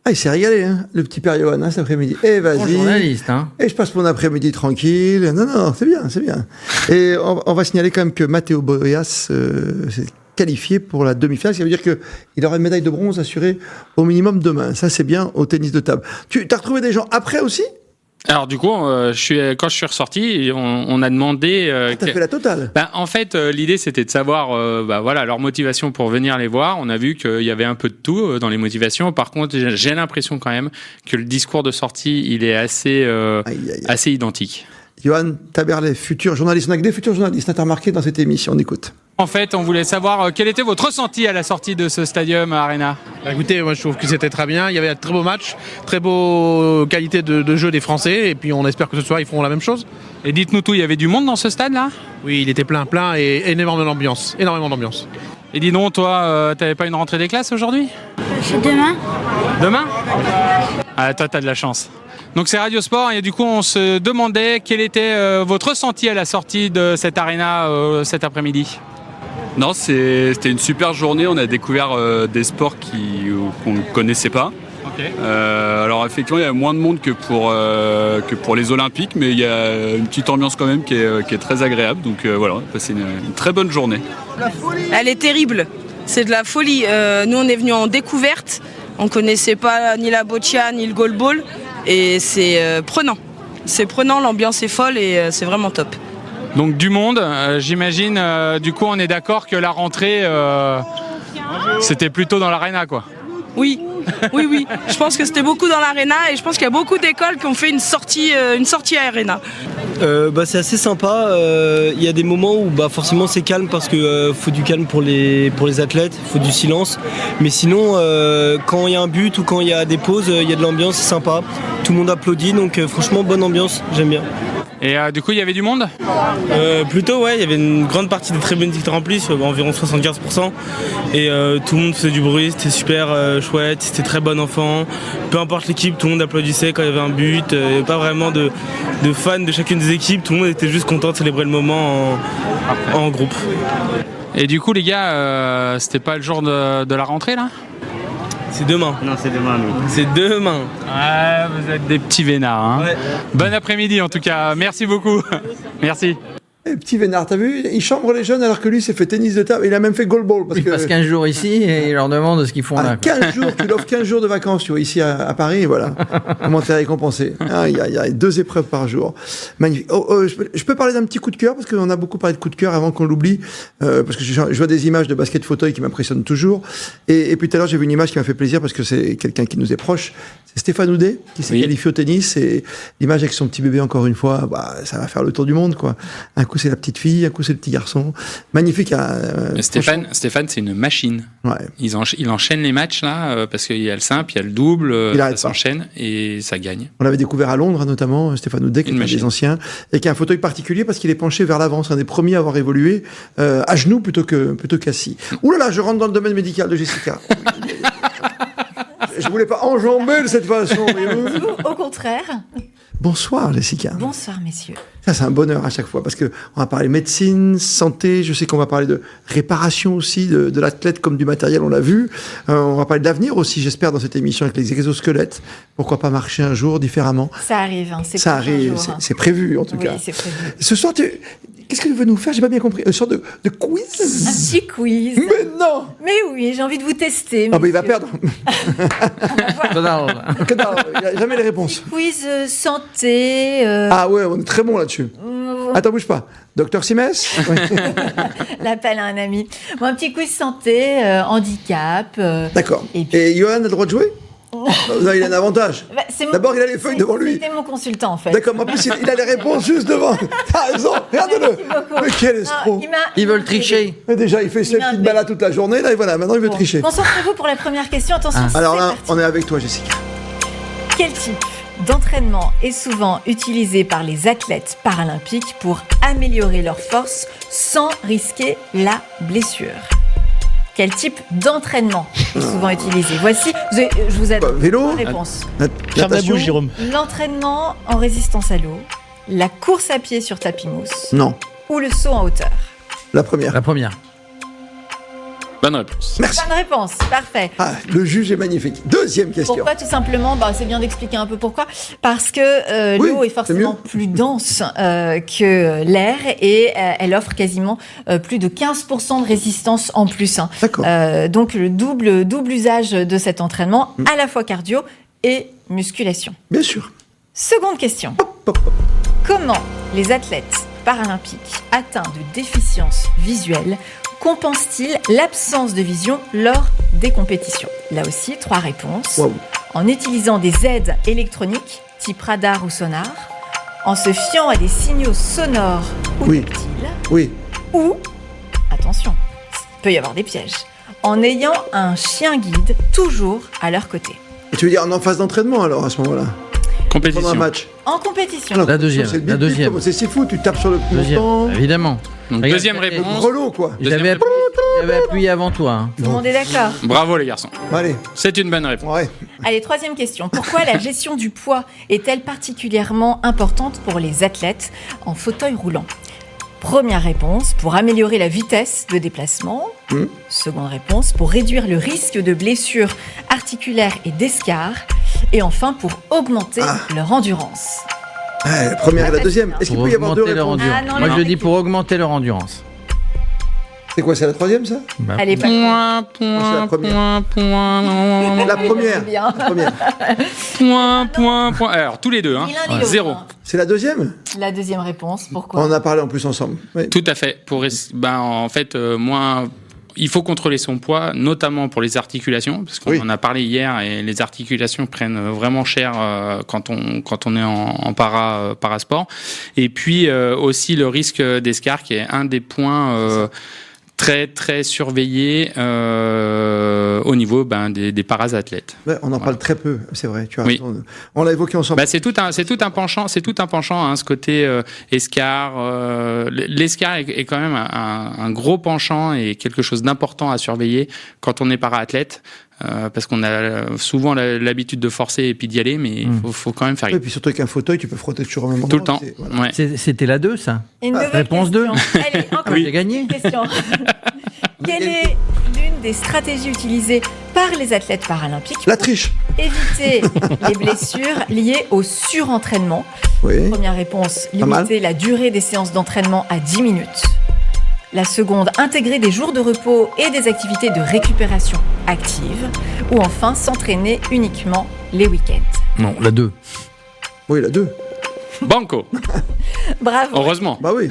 S2: Ah, il s'est régalé, hein, le petit père Johan, cet après-midi. Et vas-y.
S4: Bon journaliste, hein.
S2: Et je passe mon après-midi tranquille. Non, c'est bien, c'est bien. Et on va signaler quand même que Matteo Boias s'est qualifié pour la demi-finale. Ça veut dire qu'il aura une médaille de bronze assurée au minimum demain. Ça, c'est bien au tennis de table. Tu as retrouvé des gens après aussi?
S5: Alors du coup, quand je suis ressorti, on a demandé...
S2: T'as fait la totale.
S5: En fait, l'idée c'était de savoir leur motivation pour venir les voir. On a vu qu'il y avait un peu de tout dans les motivations. Par contre, j'ai l'impression quand même que le discours de sortie, il est assez identique.
S2: Johan Taberlet, futur journaliste. On a que des futurs journalistes, t'as remarqué dans cette émission, on écoute.
S5: En fait, on voulait savoir quel était votre ressenti à la sortie de ce Stadium Arena.
S1: Écoutez, moi je trouve que c'était très bien. Il y avait un très beau match, très beau qualité de jeu des Français. Et puis on espère que ce soir ils feront la même chose.
S5: Et dites-nous tout, il y avait du monde dans ce stade-là?
S1: Oui, il était plein et énormément d'ambiance.
S5: Et dis donc, toi, t'avais pas une rentrée des classes aujourd'hui?
S3: C'est demain.
S5: Demain? Ah, toi, t'as de la chance. Donc c'est Radio Sport et du coup on se demandait quel était votre ressenti à la sortie de cette arena cet après-midi.
S6: Non, c'était une super journée, on a découvert des sports qu'on ne connaissait pas.
S5: Okay.
S6: Alors effectivement il y a moins de monde que pour les Olympiques, mais il y a une petite ambiance quand même qui est très agréable. Donc voilà, on a passé une très bonne journée.
S7: Elle est terrible, c'est de la folie. Nous on est venus en découverte, on ne connaissait pas ni la boccia ni le goalball. Et c'est prenant. C'est prenant, l'ambiance est folle et c'est vraiment top.
S5: Donc du monde, j'imagine, du coup on est d'accord que la rentrée, c'était plutôt dans l'arena quoi.
S7: Oui. Je pense que c'était beaucoup dans l'arena et je pense qu'il y a beaucoup d'écoles qui ont fait une sortie à arena.
S8: C'est assez sympa. Il y a des moments où forcément c'est calme parce que faut du calme pour les athlètes, faut du silence. Mais sinon, quand il y a un but ou quand il y a des pauses, il y a de l'ambiance, c'est sympa. Tout le monde applaudit, donc franchement bonne ambiance, j'aime bien.
S5: Et du coup, il y avait du monde ?
S29: Plutôt, ouais, il y avait une grande partie des tribunes qui étaient remplies, environ 75%. Et tout le monde faisait du bruit, c'était super chouette, c'était très bon enfant. Peu importe l'équipe, tout le monde applaudissait quand il y avait un but. Il n'y avait pas vraiment de fans de chacune des équipes, tout le monde était juste content de célébrer le moment en groupe.
S5: Et du coup, les gars, c'était pas le jour de la rentrée là ?
S29: C'est demain.
S6: Non, c'est demain, nous.
S29: C'est demain.
S5: Ouais, vous êtes des petits vénards. Hein. Ouais. Bon après-midi en tout cas. Merci beaucoup. Merci.
S2: Et petit vénard, t'as vu, il chambre les jeunes alors que lui s'est fait tennis de table. Il a même fait goalball.
S4: Il passe 15 jours ici et il leur demande ce qu'ils font là.
S2: 15 jours, tu l'offres 15 jours de vacances, tu vois, ici à Paris, voilà. Comment t'es récompensé. Il y a 2 épreuves par jour. Magnifique. Je peux parler d'un petit coup de cœur, parce qu'on a beaucoup parlé de coup de cœur avant qu'on l'oublie, parce que je vois des images de basket fauteuil qui m'impressionnent toujours. Et puis tout à l'heure, j'ai vu une image qui m'a fait plaisir, parce que c'est quelqu'un qui nous est proche. C'est Stéphane Houdet, qui s'est qualifié au tennis. Et l'image avec son petit bébé, encore une fois, ça va faire le tour du monde, quoi. Un coup, c'est la petite fille, un coup, c'est le petit garçon. Magnifique.
S5: Stéphane, c'est une machine. Ouais. Il enchaîne les matchs, là, parce qu'il y a le simple, il y a le double, ça s'enchaîne et ça gagne.
S2: On l'avait découvert à Londres, notamment, Stéphane Houdet, qui est un des anciens, et qui a un fauteuil particulier parce qu'il est penché vers l'avant. C'est un des premiers à avoir évolué à genoux plutôt qu'assis. Ouh là là, je rentre dans le domaine médical de Jessica. Je voulais pas enjamber de cette façon.
S9: Au contraire.
S2: Bonsoir Jessica.
S9: Bonsoir messieurs.
S2: Ça c'est un bonheur à chaque fois parce que on va parler médecine, santé, je sais qu'on va parler de réparation aussi de l'athlète comme du matériel, on l'a vu. On va parler de l'avenir aussi, j'espère, dans cette émission avec les exosquelettes. Pourquoi pas marcher un jour différemment ?
S9: Ça arrive, hein,
S2: ça arrive, c'est prévu en tout cas.
S9: Oui, c'est prévu.
S2: Ce soir, qu'est-ce que tu veux nous faire ? J'ai pas bien compris. Une sorte de quiz ?
S9: Un petit quiz.
S2: Mais non !
S9: Mais oui, j'ai envie de vous tester.
S2: Ah bah il va perdre. Il a jamais les réponses.
S9: Quiz santé.
S2: Ah ouais, on est très bon là-dessus. Attends, bouge pas. Docteur Simès.
S9: L'appel à un ami. Bon, un petit quiz santé, handicap.
S2: D'accord. Et Johan a le droit de jouer ? Non, il a un avantage. D'abord, il a les feuilles devant lui.
S9: C'était mon consultant, en fait.
S2: D'accord, mais en plus, il a les réponses juste devant. T'as raison, regarde-le. Mais quel escroc.
S4: Ils veulent tricher.
S2: Mais déjà, il fait ses petites balades toute la journée, là, et voilà, maintenant, il veut tricher.
S9: Concentrez-vous pour la première question. Attention,
S2: alors là, on est avec toi, Jessica.
S9: Quel type d'entraînement est souvent utilisé par les athlètes paralympiques pour améliorer leur force sans risquer la blessure ? Quel type d'entraînement est souvent utilisé ? Voici, je vous ai
S2: vélo,
S9: la réponse.
S6: Ferme la bouche, Jérôme.
S9: L'entraînement en résistance à l'eau, la course à pied sur tapis mousse.
S2: Non.
S9: Ou le saut en hauteur.
S2: La première.
S4: La première.
S5: Bonne réponse.
S2: Merci.
S9: Bonne réponse, parfait.
S2: Ah, le juge est magnifique. Deuxième question.
S9: Pourquoi? Tout simplement, c'est bien d'expliquer un peu pourquoi. Parce que l'eau est forcément plus dense que l'air et elle offre quasiment plus de 15% de résistance en plus.
S2: D'accord.
S9: Donc le double usage de cet entraînement, à la fois cardio et musculation.
S2: Bien sûr.
S9: Seconde question. Comment les athlètes paralympiques atteints de déficience visuelle compensent-ils l'absence de vision lors des compétitions? Là aussi, 3 réponses.
S2: Wow.
S9: En utilisant des aides électroniques, type radar ou sonar, en se fiant à des signaux sonores ou tactiles,
S2: Oui.
S9: ou, attention, il peut y avoir des pièges, en ayant un chien guide toujours à leur côté.
S2: Et tu veux dire en phase d'entraînement alors à ce moment-là?
S5: Compétition.
S2: Pendant un match.
S9: En compétition.
S2: Alors,
S4: La deuxième.
S2: c'est le
S4: La
S2: bip-bip,
S4: deuxième.
S2: comme c'est si fou, tu tapes sur le
S4: Deuxième,
S2: montant.
S4: évidemment.
S5: Donc,
S4: Regarde,
S5: deuxième réponse.
S2: Grelot, quoi.
S4: J'avais appuyé avant toi. hein.
S9: Tout le monde est d'accord.
S5: Bravo les garçons.
S2: Allez.
S5: C'est une bonne réponse.
S2: Ouais.
S9: Allez, troisième question. Pourquoi la gestion du poids est-elle particulièrement importante pour les athlètes en fauteuil roulant? Première réponse, pour améliorer la vitesse de déplacement. Seconde réponse, pour réduire le risque de blessures articulaires et d'escarres. Et enfin, pour augmenter leur endurance.
S2: La première et la deuxième. Est-ce qu'il
S4: Pour
S2: peut y avoir deux
S4: augmenter leur
S2: réponses?
S4: endurance.
S9: Ah, non,
S4: Moi,
S9: non,
S4: je
S9: mais-
S4: dis pour augmenter leur endurance.
S2: C'est quoi, c'est la troisième, ça?
S9: Allez, pas
S5: Point,
S2: c'est la première.
S5: point.
S2: La première.
S9: bien.
S2: La première.
S5: Point. Alors, tous les deux, hein.
S9: Ni l'un ni l'autre.
S5: 0.
S2: C'est la deuxième?
S9: La deuxième réponse, pourquoi?
S2: On en a parlé en plus ensemble. Oui.
S5: Tout à fait. En fait, il faut contrôler son poids, notamment pour les articulations, parce qu'on en a parlé hier, et les articulations prennent vraiment cher quand on est en parasport. Et puis aussi le risque d'escarre, qui est un des points très très surveillés au niveau des parasathlètes.
S2: Ouais, on en parle très peu, c'est vrai. Tu as raison. On l'a évoqué ensemble.
S5: C'est tout un penchant, hein, ce côté escarre. L'escarre est quand même un gros penchant et quelque chose d'important à surveiller quand on est para-athlète. Parce qu'on a souvent l'habitude de forcer et puis d'y aller, mais il faut quand même faire.
S2: Et puis surtout avec un fauteuil, tu peux frotter toujours au même endroit.
S5: Tout le temps.
S2: Voilà.
S5: Ouais.
S4: C'était la 2, ça.
S9: Une nouvelle
S4: Réponse 2.
S9: Allez, encore
S4: J'ai gagné.
S9: une question. Quelle est l'une des stratégies utilisées par les athlètes paralympiques
S2: La triche.
S9: éviter les blessures liées au surentraînement?
S2: Oui.
S9: Première réponse,
S2: Pas mal.
S9: limiter la durée des séances d'entraînement à 10 minutes. La seconde, intégrer des jours de repos et des activités de récupération active. Ou enfin, s'entraîner uniquement les week-ends.
S4: Non, la 2.
S2: Oui, la 2.
S5: Banco.
S9: Bravo.
S5: Heureusement.
S2: Bah oui.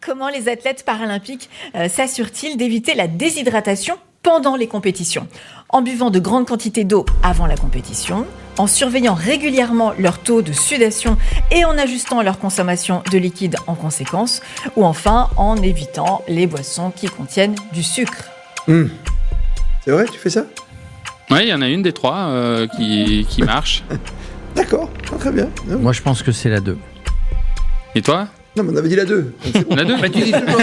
S9: Comment les athlètes paralympiques s'assurent-ils d'éviter la déshydratation pendant les compétitions? En buvant de grandes quantités d'eau avant la compétition, en surveillant régulièrement leur taux de sudation et en ajustant leur consommation de liquide en conséquence, ou enfin en évitant les boissons qui contiennent du sucre.
S2: C'est vrai, tu fais ça?
S5: Oui, il y en a une des trois qui marche.
S2: D'accord, très bien.
S4: Moi, je pense que c'est la 2.
S5: Et toi?
S2: Non, mais on avait dit la 2.
S5: La 2?
S4: Tu dis toujours.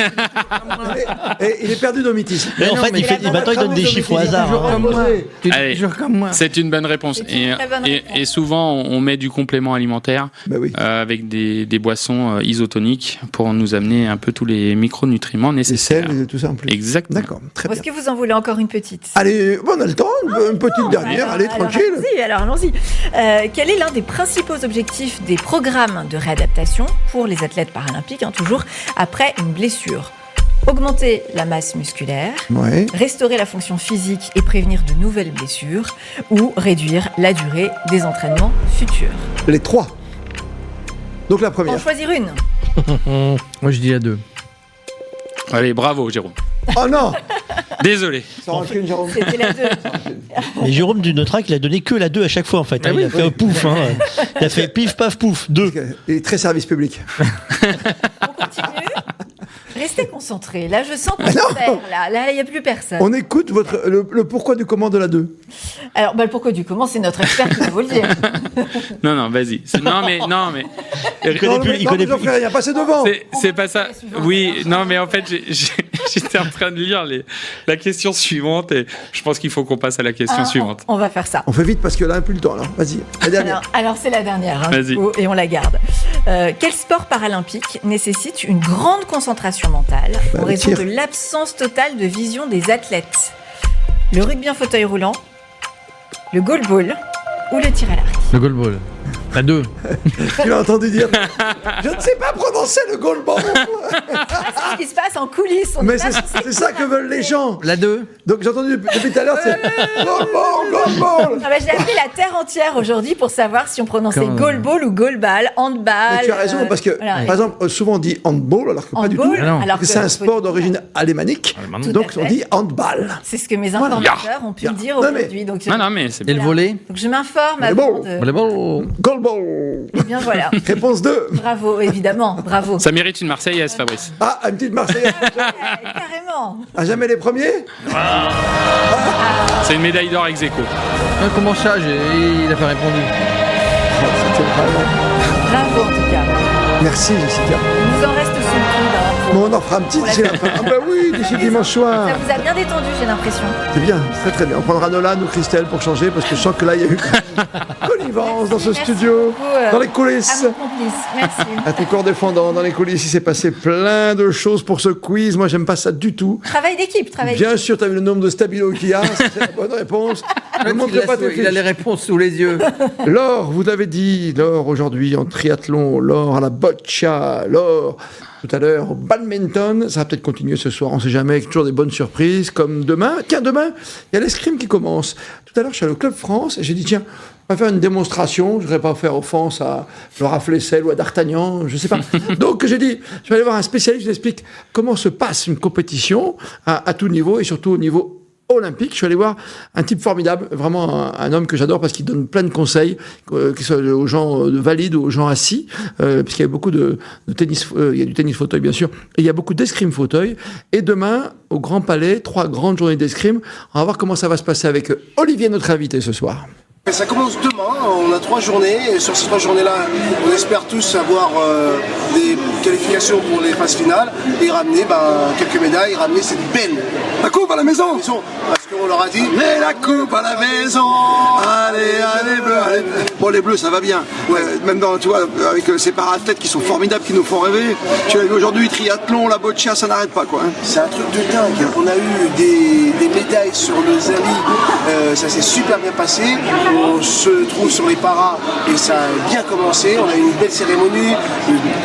S2: Il est perdu dans Métis.
S3: Mais en fait, maintenant, il donne des chiffres au hasard.
S4: Toujours
S3: hein.
S4: comme moi. Tu dis
S5: Allez.
S4: toujours comme moi.
S5: C'est une bonne réponse.
S9: C'est une très bonne réponse.
S5: Et souvent, on met du complément alimentaire avec des boissons isotoniques pour nous amener un peu tous les micronutriments
S2: Les
S5: nécessaires.
S2: sels et tout ça en plus.
S5: Exactement.
S2: D'accord, très
S9: Est-ce
S2: bien.
S9: que vous en voulez encore une petite?
S2: Allez, bon, on a le temps, une petite dernière, allez, tranquille.
S9: Allons-y. Quel est l'un des principaux objectifs des programmes de réadaptation pour les athlètes paralympiques, toujours après une blessure? Augmenter la masse musculaire,
S2: Ouais.
S9: restaurer la fonction physique et prévenir de nouvelles blessures, ou réduire la durée des entraînements futurs.
S2: Les 3. Donc la
S9: Pour
S2: première.
S9: choisir une.
S4: Moi, je dis la 2.
S5: Allez, bravo, Jérôme.
S2: Oh non.
S5: Désolé.
S2: Sans rancune, Jérôme.
S9: C'était la 2.
S3: Mais Jérôme du Notrac, il a donné que la 2 à chaque fois en fait.
S4: Ah
S3: Il
S4: oui,
S3: a fait un pouf. Hein. Il a fait pif, paf, pouf. 2.
S2: Il est très service public.
S9: On continue. Restez concentrés. Là, je sens qu'on se perd. Là, il n'y a plus personne.
S2: On écoute le pourquoi du comment de la 2.
S9: Alors, le pourquoi du comment, c'est notre expert qui va vous le dire.
S5: Non, vas-y. Non, mais.
S3: Il connaît plus. Il connaît plus.
S2: Il a passé devant.
S5: C'est pas ça. Oui, non, mais en fait, j'étais en train de lire la question suivante et je pense qu'il faut qu'on passe à la question suivante.
S9: On va faire ça.
S2: On fait vite parce que là, on n'a plus le temps. Alors, vas-y, la dernière.
S9: Alors c'est la dernière,
S5: Vas-y.
S9: du coup, et on la garde. Quel sport paralympique nécessite une grande concentration mentale en raison de l'absence totale de vision des athlètes? Le rugby en fauteuil roulant, le goalball ou le tir à l'arc?
S4: Le goalball. La 2.
S2: Tu l'as entendu dire. Je ne sais pas prononcer le goalball.
S9: C'est ce qui se passe en coulisses.
S2: Mais c'est ça que veulent les gens.
S4: La 2.
S2: Donc j'ai entendu depuis tout à l'heure, c'est goalball.
S9: J'ai appelé la terre entière aujourd'hui pour savoir si on prononçait goalball ou goalball, handball.
S2: Mais tu as raison, parce que, par exemple, souvent on dit handball, alors que pas du tout.
S9: Alors que
S2: c'est un sport d'origine alémanique, donc on dit handball.
S9: C'est ce que mes informateurs ont pu me dire aujourd'hui.
S5: Mais c'est
S4: Et le volley?
S9: Donc je m'informe avant de...
S2: Goalball.
S9: Eh bien voilà.
S2: Réponse 2.
S9: Bravo, évidemment, bravo.
S5: Ça mérite une Marseillaise, Fabrice.
S2: Ah, une petite Marseillaise.
S9: Carrément.
S2: À jamais les premiers.
S5: C'est une médaille d'or ex aequo.
S4: Comment ça? Il a pas répondu.
S9: Bravo en tout cas.
S2: Merci Jessica.
S9: Il nous en reste sous le coude.
S2: Bon, on en fera un petit d'ici la fin. Ah bah oui, d'ici dimanche soir.
S9: Ça vous a bien détendu, j'ai l'impression.
S2: C'est bien, c'est très bien. On prendra Nolan ou Christelle pour changer, parce que je sens que là, il y a eu connivence dans ce studio, dans les coulisses.
S9: À mon complice, merci.
S2: À ton corps défendant, dans les coulisses, il s'est passé plein de choses pour ce quiz. Moi, j'aime pas ça du tout.
S9: Travail d'équipe,
S2: Bien sûr, tu as vu le nombre de stabilos qu'il y a, c'est la bonne réponse. Ne montre pas tes fiches.
S4: Il a les réponses sous les yeux.
S2: Laure, vous l'avez dit, Laure aujourd'hui en triathlon, Laure à la boccia, Laure tout à l'heure au badminton, ça va peut-être continuer ce soir, on ne sait jamais, avec toujours des bonnes surprises, comme demain. Tiens, demain, il y a l'escrime qui commence. Tout à l'heure, je suis allé au Club France et j'ai dit, tiens, on va faire une démonstration, je ne voudrais pas faire offense à Laura Flessel ou à D'Artagnan, je ne sais pas. Donc j'ai dit, je vais aller voir un spécialiste, je lui explique comment se passe une compétition à tout niveau et surtout au niveau olympique. Je suis allé voir un type formidable, vraiment un homme que j'adore parce qu'il donne plein de conseils, que ce soit aux gens valides ou aux gens assis, puisqu'il y a beaucoup de tennis, il y a du tennis fauteuil bien sûr, et il y a beaucoup d'escrime fauteuil. Et demain, au Grand Palais, 3 grandes journées d'escrime. On va voir comment ça va se passer avec Olivier, notre invité ce soir.
S10: Ça commence demain, on a 3 journées et sur ces 3 journées-là, on espère tous avoir des qualifications pour les phases finales et ramener quelques médailles, ramener cette belle la coupe à la maison. Parce qu'on leur a dit, mais la coupe à la maison, allez bleus, allez. Bon les bleus ça va bien, même dans, tu vois, avec ces para-athlètes qui sont formidables, qui nous font rêver. Tu as vu aujourd'hui, triathlon, la boccia, ça n'arrête pas quoi. C'est un truc de dingue, on a eu des médailles sur le Zali, ça s'est super bien passé. On se trouve sur les paras et ça a bien commencé, on a eu une belle cérémonie,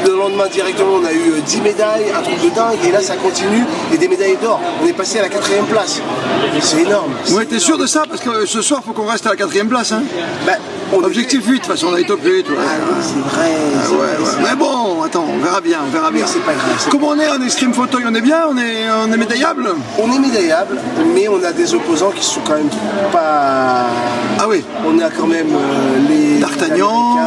S10: le lendemain directement on a eu 10 médailles, un truc de dingue et là ça continue et des médailles d'or, on est passé à la 4e place, c'est énorme. Ouais, t'es sûr de ça? Parce que ce soir faut qu'on reste à la 4e place hein. Objectif 8, de toute façon on a été top 8. C'est vrai, mais bon, attends, on verra bien. C'est pas grave. Comment on est en escrime fauteuil? On est bien? On est médaillable? On est médaillable, mais on a des opposants qui sont quand même pas... Ah oui. On a quand même les D'Artagnan,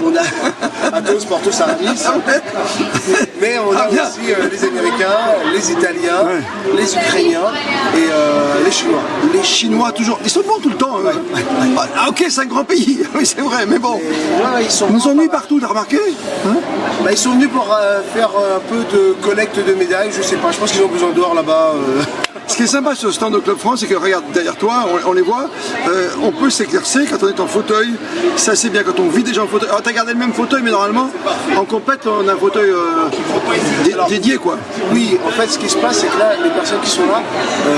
S10: on a Athos, Porthos, Aramis, mais on a aussi les Américains, les Italiens, les Ukrainiens et les Chinois. Les Chinois toujours, ils sont bons tout le temps. Ah ok, c'est un grand pays, oui c'est vrai, mais bon, ils nous ennuient partout, t'as remarqué hein? Ils sont venus pour faire un peu de collecte de médailles, je sais pas, je pense qu'ils ont besoin d'or là-bas. Ce qui est sympa sur le stand au Club France, c'est que regarde derrière toi, on les voit, on peut s'exercer quand on est en fauteuil, c'est assez bien quand on vit déjà en fauteuil. Alors t'as gardé le même fauteuil, mais normalement, en compète, on a un fauteuil dédié quoi. Oui, en fait ce qui se passe, c'est que là, les personnes qui sont là,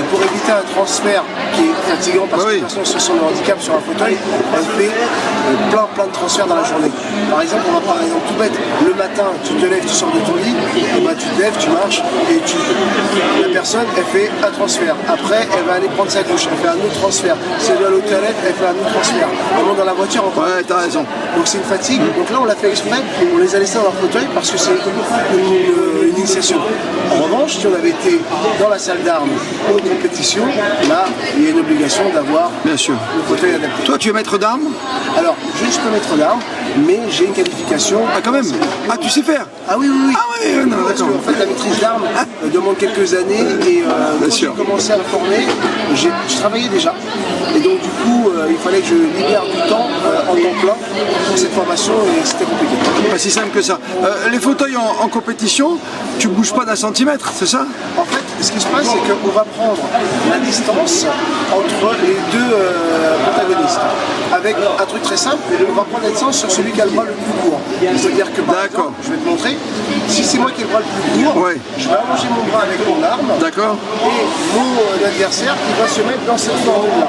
S10: pour éviter un transfert qui est fatigant parce que les personnes se sont de handicap sur un fauteuil, elles fait plein de transferts dans la journée. Par exemple, on va par exemple tout bête, le matin, tu te lèves, tu sors de ton lit, et tu te lèves, tu marches, et la personne, elle fait un transfert. Après, elle va aller prendre sa douche, elle fait un autre transfert. Si elle va aller aux toilettes, elle fait un autre transfert. Elle monte dans la voiture, t'as raison. Donc c'est une fatigue. Donc là, on l'a fait exprès, on les a laissés dans leur fauteuil parce que c'est une initiation. En revanche, si on avait été dans la salle d'armes ou de compétition, là, il y a une obligation d'avoir le fauteuil adapté. Toi, tu es maître d'armes? Alors, je suis pas maître d'armes, mais j'ai une qualification. Ah, quand même? Ah, tu sais faire? Ah oui. Ah oui, non, d'accord. En fait, la maîtrise d'armes demande quelques années et quand j'ai commencé à me former, je travaillais déjà. Et donc, du coup, il fallait que je libère du temps en temps plein pour cette formation et c'était compliqué. Pas si simple que ça. Les fauteuils en compétition, tu bouges pas d'un centimètre, c'est ça? En fait, ce qui se passe, c'est qu'on va prendre la distance entre les deux protagonistes. Avec un truc très simple, on va prendre la distance sur celui qui a le bras le plus court. C'est-à-dire que, par exemple, je vais te montrer, si c'est moi qui ai le bras le plus court, je vais allonger mon bras avec mon arme, et mon adversaire qui va se mettre dans cette formule-là.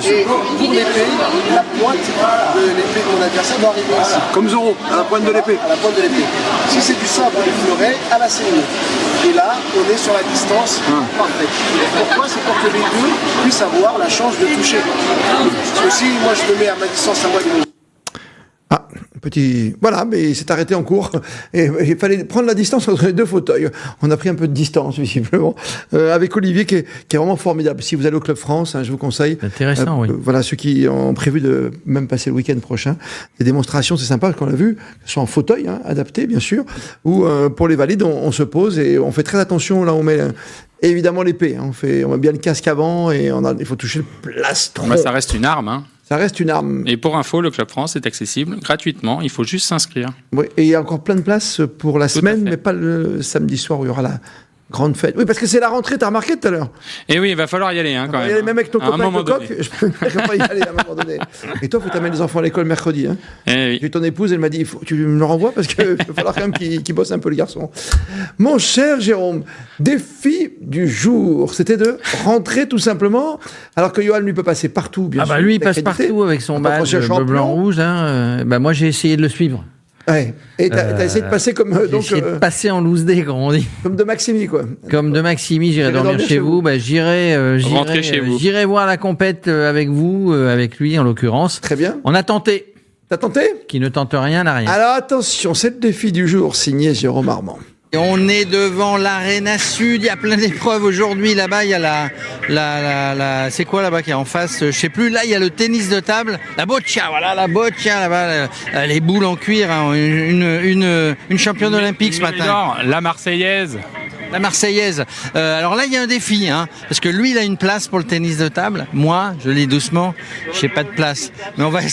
S10: Et pour l'épée, la pointe de l'épée de mon adversaire doit arriver ici.
S2: Comme Zoro, à la pointe de l'épée.
S10: À la pointe de l'épée. Si c'est du sabre ou du fleuret, à la saignée. Et là, on est sur la distance parfaite. Pourquoi? C'est pour que les deux puissent avoir la chance de toucher. Parce que si moi je me mets à ma distance à moi de mon...
S2: Petit... Voilà, mais il s'est arrêté en cours. Et il fallait prendre la distance entre les deux fauteuils. On a pris un peu de distance, visiblement, avec Olivier, qui est vraiment formidable. Si vous allez au Club France, je vous conseille.
S4: Intéressant, oui.
S2: Voilà, ceux qui ont prévu de même passer le week-end prochain. Des démonstrations, c'est sympa, qu'on a vu, que ce soit en fauteuil, adapté, bien sûr, ou pour les valides, on se pose et on fait très attention. Là, on met... évidemment l'épée, on met bien le casque avant et il faut toucher le plastron.
S5: Ça reste une arme.
S2: Ça reste une arme.
S5: Et pour info, le Club France est accessible gratuitement, il faut juste s'inscrire.
S2: Oui, et il y a encore plein de places pour la semaine, mais pas le samedi soir où il y aura la grande fête. Oui, parce que c'est la rentrée, t'as remarqué tout à l'heure.
S5: Et oui, il va falloir y aller quand même.
S2: Il y a même avec ton copain de coq, je peux pas y aller à un moment donné. Et toi, il faut t'amener les enfants à l'école mercredi. J'ai eu ton épouse, elle m'a dit, tu me le renvoies parce qu'il va falloir quand même qu'il bosse un peu le garçon. Mon cher Jérôme, défi du jour, c'était de rentrer tout simplement, alors que Johan lui peut passer partout, bien sûr.
S4: Lui, il passe partout avec son badge bleu, blanc, rouge. Moi, j'ai essayé de le suivre.
S2: Ouais. Et t'as essayé de passer comme...
S4: J'ai essayé de passer en loose day, comme on dit.
S2: Comme de Maximi, quoi.
S4: Comme de Maximi, j'irai dormir chez vous. J'irai voir la compète avec vous, avec lui en l'occurrence.
S2: Très bien.
S4: On a tenté.
S2: T'as tenté?
S4: Qui ne tente rien n'a rien.
S2: Alors attention, c'est le défi du jour, signé Jérôme Armand.
S4: Et on est devant l'Arena Sud, il y a plein d'épreuves aujourd'hui. Là-bas, il y a c'est quoi là-bas qui est en face? Je sais plus. Là, il y a le tennis de table, la boccia, voilà, la boccia là-bas, les boules en cuir, une championne olympique ce matin.
S5: La Marseillaise.
S4: La Marseillaise. Alors là, il y a un défi, parce que lui, il a une place pour le tennis de table. Moi, je l'ai doucement, j'ai pas de place. Mais on va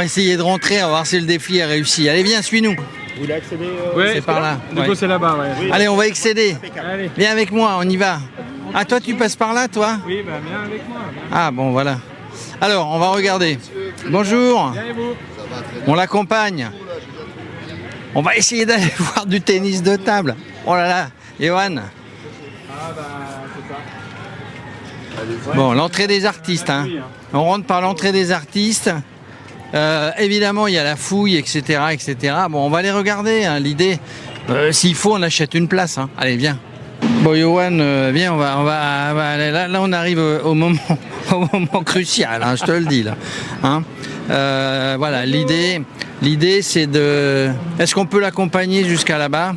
S4: essayer de rentrer, on va voir si le défi est réussi. Allez, viens, suis-nous.
S5: Vous voulez accéder
S4: c'est par là.
S5: Du coup, c'est là-bas, ouais.
S4: Allez, on va excéder. Allez. Viens avec moi, on y va. Ah, toi, tu passes par là, toi?
S5: Oui, viens avec moi.
S4: Ah, bon, voilà. Alors, on va regarder. Bonjour.
S5: Bien et vous?
S4: On l'accompagne. On va essayer d'aller voir du tennis de table. Oh là là, Johan.
S5: C'est ça.
S4: Bon, l'entrée des artistes. On rentre par l'entrée des artistes. Évidemment, il y a la fouille, etc., etc. Bon, on va les regarder. L'idée, s'il faut, on achète une place. Allez, viens. Bon, Johan, viens, on va aller là, on arrive au moment crucial. Je te le dis là. Voilà, l'idée, c'est de. Est-ce qu'on peut l'accompagner jusqu'à là-bas?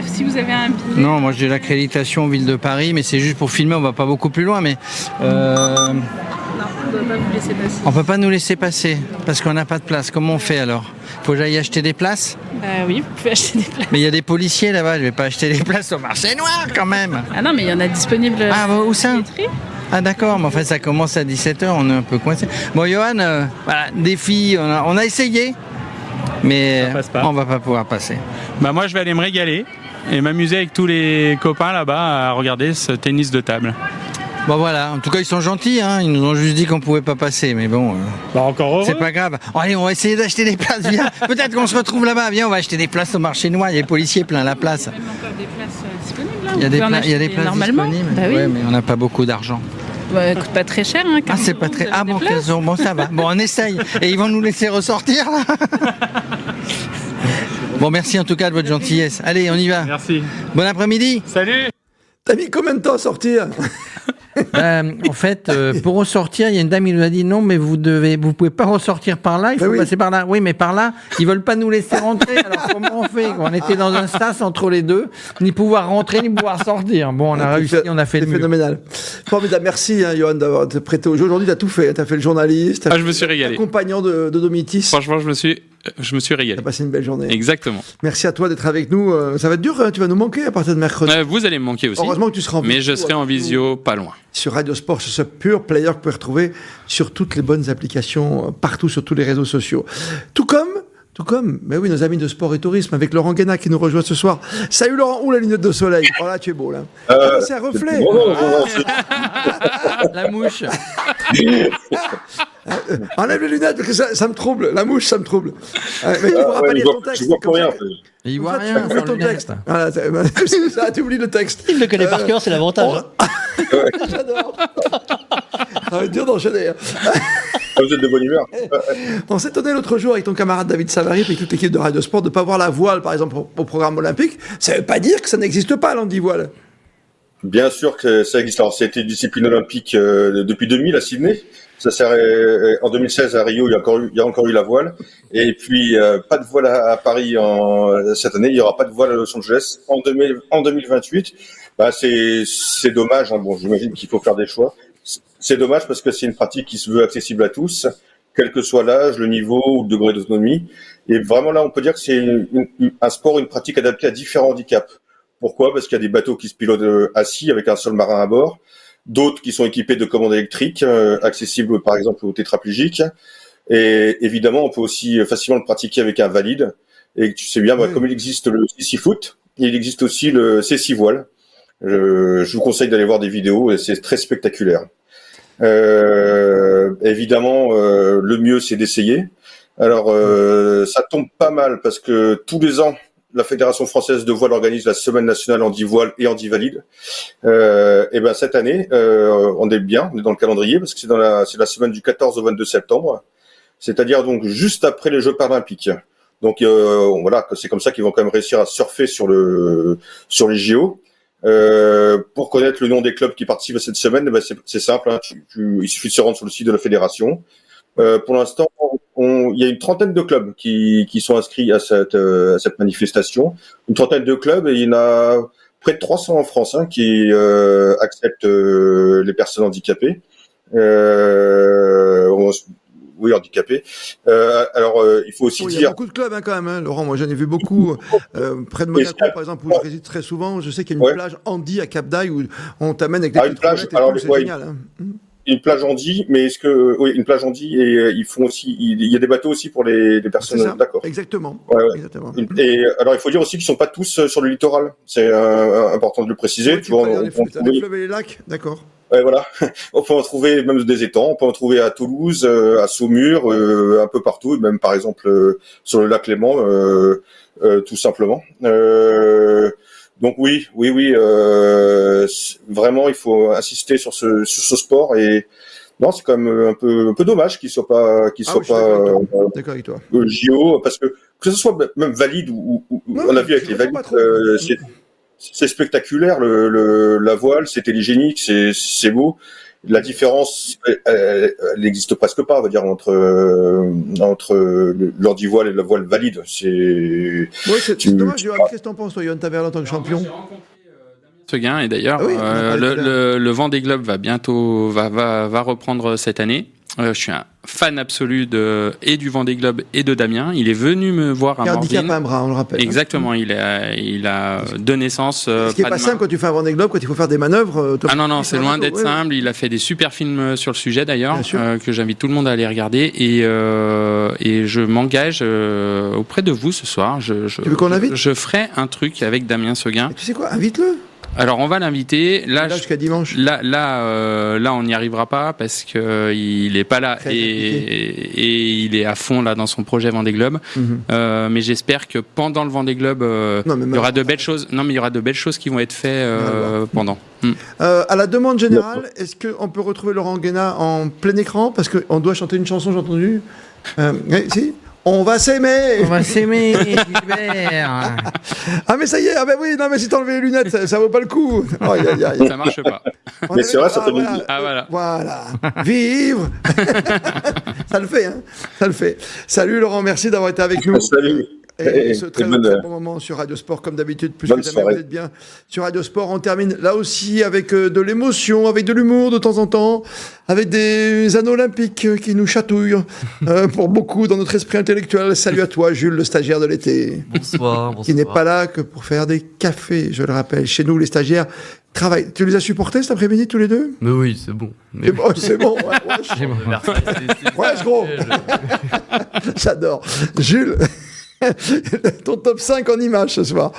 S22: Si vous avez un billet.
S4: Non, moi j'ai l'accréditation Ville de Paris, mais c'est juste pour filmer. On va pas beaucoup plus loin, mais.
S22: On ne peut pas vous laisser passer.
S4: On peut pas nous laisser passer parce qu'on n'a pas de place. Comment on fait alors? Faut que j'aille acheter des places?
S22: Oui, vous pouvez acheter des places.
S4: Mais il y a des policiers là-bas, je vais pas acheter des places au marché noir quand même.
S22: Ah non, mais il y en a disponibles.
S4: Ah, où ça? Ah d'accord, mais en fait ça commence à 17h, on est un peu coincé. Bon, Johan, voilà, défi, on a essayé, mais on va pas pouvoir passer.
S5: Moi je vais aller me régaler et m'amuser avec tous les copains là-bas à regarder ce tennis de table.
S4: Bon voilà, en tout cas ils sont gentils, ils nous ont juste dit qu'on pouvait pas passer, mais bon,
S5: encore heureux.
S4: C'est pas grave. Allez, on va essayer d'acheter des places, viens. Peut-être qu'on se retrouve là-bas, viens, on va acheter des places au marché noir, il y a les policiers plein la place.
S22: Il y a même encore des places disponibles.
S4: Il y a des places disponibles,
S22: bah oui.
S4: Ouais, mais on n'a pas beaucoup d'argent.
S22: Ça coûte pas très cher.
S4: C'est pas très... Ah bon, 15 €, bon ça va. Bon, on essaye. Et ils vont nous laisser ressortir là. Bon, merci en tout cas de votre gentillesse. Allez, on y va.
S5: Merci.
S4: Bon après-midi.
S5: Salut.
S2: T'as mis combien de temps à sortir?
S4: En fait, pour ressortir, il y a une dame qui nous a dit non, mais vous pouvez pas ressortir par là, il faut passer par là. Oui, mais par là, ils veulent pas nous laisser rentrer. Alors comment on fait? On était dans un sas entre les deux, ni pouvoir rentrer, ni pouvoir sortir. Bon, on a réussi, on a fait le mieux.
S2: Phénoménal. Formidable. Merci, Johan, d'avoir te prêté au jeu. Aujourd'hui, tu as tout fait. Tu as fait le journaliste.
S5: Je me suis régalé.
S2: Accompagnant de Domitis.
S5: Franchement, je me suis régalé.
S2: Tu as passé une belle journée.
S5: Exactement.
S2: Merci à toi d'être avec nous. Ça va être dur, tu vas nous manquer à partir de mercredi.
S5: Vous allez me manquer aussi.
S2: Heureusement que tu seras en visio.
S5: Mais je serai en visio pas loin.
S2: Sur Radio Sport, sur ce pur player que vous pouvez retrouver sur toutes les bonnes applications, partout sur tous les réseaux sociaux. Tout comme Tout comme, mais oui, nos amis de Sport et Tourisme avec Laurent Guéna qui nous rejoint ce soir. Salut Laurent, où la lunette de soleil? Oh là, tu es beau là. C'est un reflet.
S4: La mouche.
S2: Enlève les lunettes parce que ça me trouble. La mouche, ça me trouble. Mais tu ne pourras pas lire ton texte.
S4: Il voit rien.
S2: Tu ton texte. Voilà, c'est ça, tu oublies le texte.
S3: Il le connaît par cœur, c'est l'avantage.
S2: J'adore. Ça va être dur d'enchaîner.
S11: Vous êtes de bonne humeur.
S2: On s'est étonné l'autre jour avec ton camarade David Savary et toute l'équipe de Radio Sport de ne pas voir la voile, par exemple, au programme olympique. Ça ne veut pas dire que ça n'existe pas, l'handi-voile.
S11: Bien sûr que ça existe. Alors, c'était une discipline olympique depuis 2000 à Sydney. Ça en 2016 à Rio, il y a encore eu la voile. Et puis, pas de voile à Paris cette année. Il n'y aura pas de voile à Los Angeles en 2028. C'est dommage. Hein. Bon, j'imagine qu'il faut faire des choix. C'est dommage parce que c'est une pratique qui se veut accessible à tous, quel que soit l'âge, le niveau ou le degré d'autonomie. Et vraiment là, on peut dire que c'est un sport, une pratique adaptée à différents handicaps. Pourquoi ? Parce qu'il y a des bateaux qui se pilotent assis avec un seul marin à bord, d'autres qui sont équipés de commandes électriques, accessibles par exemple aux tétraplégiques. Et évidemment, on peut aussi facilement le pratiquer avec un valide. Et tu sais bien, comme il existe le CC Foot, il existe aussi le CC Voile. Je vous conseille d'aller voir des vidéos et c'est très spectaculaire. Évidemment, le mieux c'est d'essayer. Alors, ça tombe pas mal parce que tous les ans, la Fédération française de voile organise la semaine nationale handi-voile et handi-valide. Et ben cette année, on est dans le calendrier parce que c'est la semaine du 14 au 22 septembre, c'est-à-dire donc juste après les Jeux paralympiques. Donc voilà, c'est comme ça qu'ils vont quand même réussir à surfer sur les JO. Pour connaître le nom des clubs qui participent à cette semaine, c'est simple, hein, il suffit de se rendre sur le site de la fédération. Pour l'instant, il y a une trentaine de clubs qui sont inscrits à cette manifestation. Une trentaine de clubs et il y en a près de 300 en France qui acceptent les personnes handicapées. Oui, handicapés. Alors, il faut aussi dire...
S2: Il y a beaucoup de clubs quand même, Laurent. Moi, j'en ai vu beaucoup. Près de Monaco, par exemple, où je réside très souvent. Je sais qu'il y a une plage handi à Cap d'Aille où on t'amène avec des petites roulettes et tout. C'est génial.
S11: Une plage handi, mais une plage handi et ils font aussi, il y a des bateaux aussi pour les personnes. D'accord.
S2: Exactement.
S11: Exactement. Et alors, il faut dire aussi qu'ils sont pas tous sur le littoral. C'est important de le préciser.
S2: Tu vois, les fleuves et les lacs, d'accord.
S11: Ouais, voilà. On peut en trouver même des étangs. On peut en trouver à Toulouse, à Saumur, un peu partout, et même par exemple sur le lac Léman, tout simplement. Donc oui. Vraiment, il faut insister sur ce sport et non, c'est quand même un peu dommage qu'il soit pas
S2: d'accord avec toi.
S11: JO, parce que ce soit même valide ou on a vu avec les valides, c'est spectaculaire la voile, c'est télégénique, c'est beau. La différence, elle n'existe presque pas, on va dire, entre l'handi-voile et la voile valide. C'est
S2: dommage. Qu'est-ce que t'en penses, toi, Yoann Taverle, en tant que champion?
S5: Seguin, et d'ailleurs, le Vendée Globe va bientôt va reprendre cette année. Je suis un fan absolu et du Vendée Globe et de Damien. Il est venu me voir à Morville.
S2: Handicap à un bras, on le rappelle.
S5: Exactement, il a deux naissances.
S2: Ce qui n'est pas simple quand tu fais un Vendée Globe, quand il faut faire des manœuvres.
S5: Non, c'est loin d'être simple. Il a fait des super films sur le sujet d'ailleurs, que j'invite tout le monde à aller regarder. Et je m'engage auprès de vous ce soir. Tu
S2: veux qu'on l'invite ?
S5: Je ferai un truc avec Damien Seguin.
S2: Tu sais quoi ? Invite-le.
S5: Alors on va l'inviter. Là
S2: jusqu'à dimanche.
S5: Là, on n'y arrivera pas parce que il est pas là et il est à fond là dans son projet Vendée Globe. Mais j'espère que pendant le Vendée Globe, il y aura de belles choses. Non, mais il y aura de belles choses qui vont être faites pendant.
S2: À la demande générale, est-ce qu'on peut retrouver Laurent Guéna en plein écran parce qu'on doit chanter une chanson, j'ai entendu. Si. On va s'aimer.
S4: Gilbert.
S2: Ah mais ça y est, oui, non mais si t'enlèves les lunettes, ça vaut pas le coup.
S5: Ça marche pas.
S11: Mais c'est vrai, ça peut
S2: Voilà. Vivre. Ça le fait, hein. Ça le fait. Salut Laurent, merci d'avoir été avec nous.
S11: Salut.
S2: Et ce très bon moment sur Radio Sport, comme d'habitude, plus que jamais, vous êtes bien sur Radio Sport. On termine là aussi avec de l'émotion, avec de l'humour de temps en temps, avec des anneaux olympiques qui nous chatouillent pour beaucoup dans notre esprit intellectuel. Salut à toi, Jules, le stagiaire de l'été.
S12: Bonsoir.
S2: Qui n'est pas là que pour faire des cafés, je le rappelle. Chez nous, les stagiaires travaillent. Tu les as supportés cet après-midi tous les deux ?
S12: Mais oui, c'est bon.
S2: C'est bon. Ouais, gros. J'adore. Jules. Ton top 5 en images ce soir.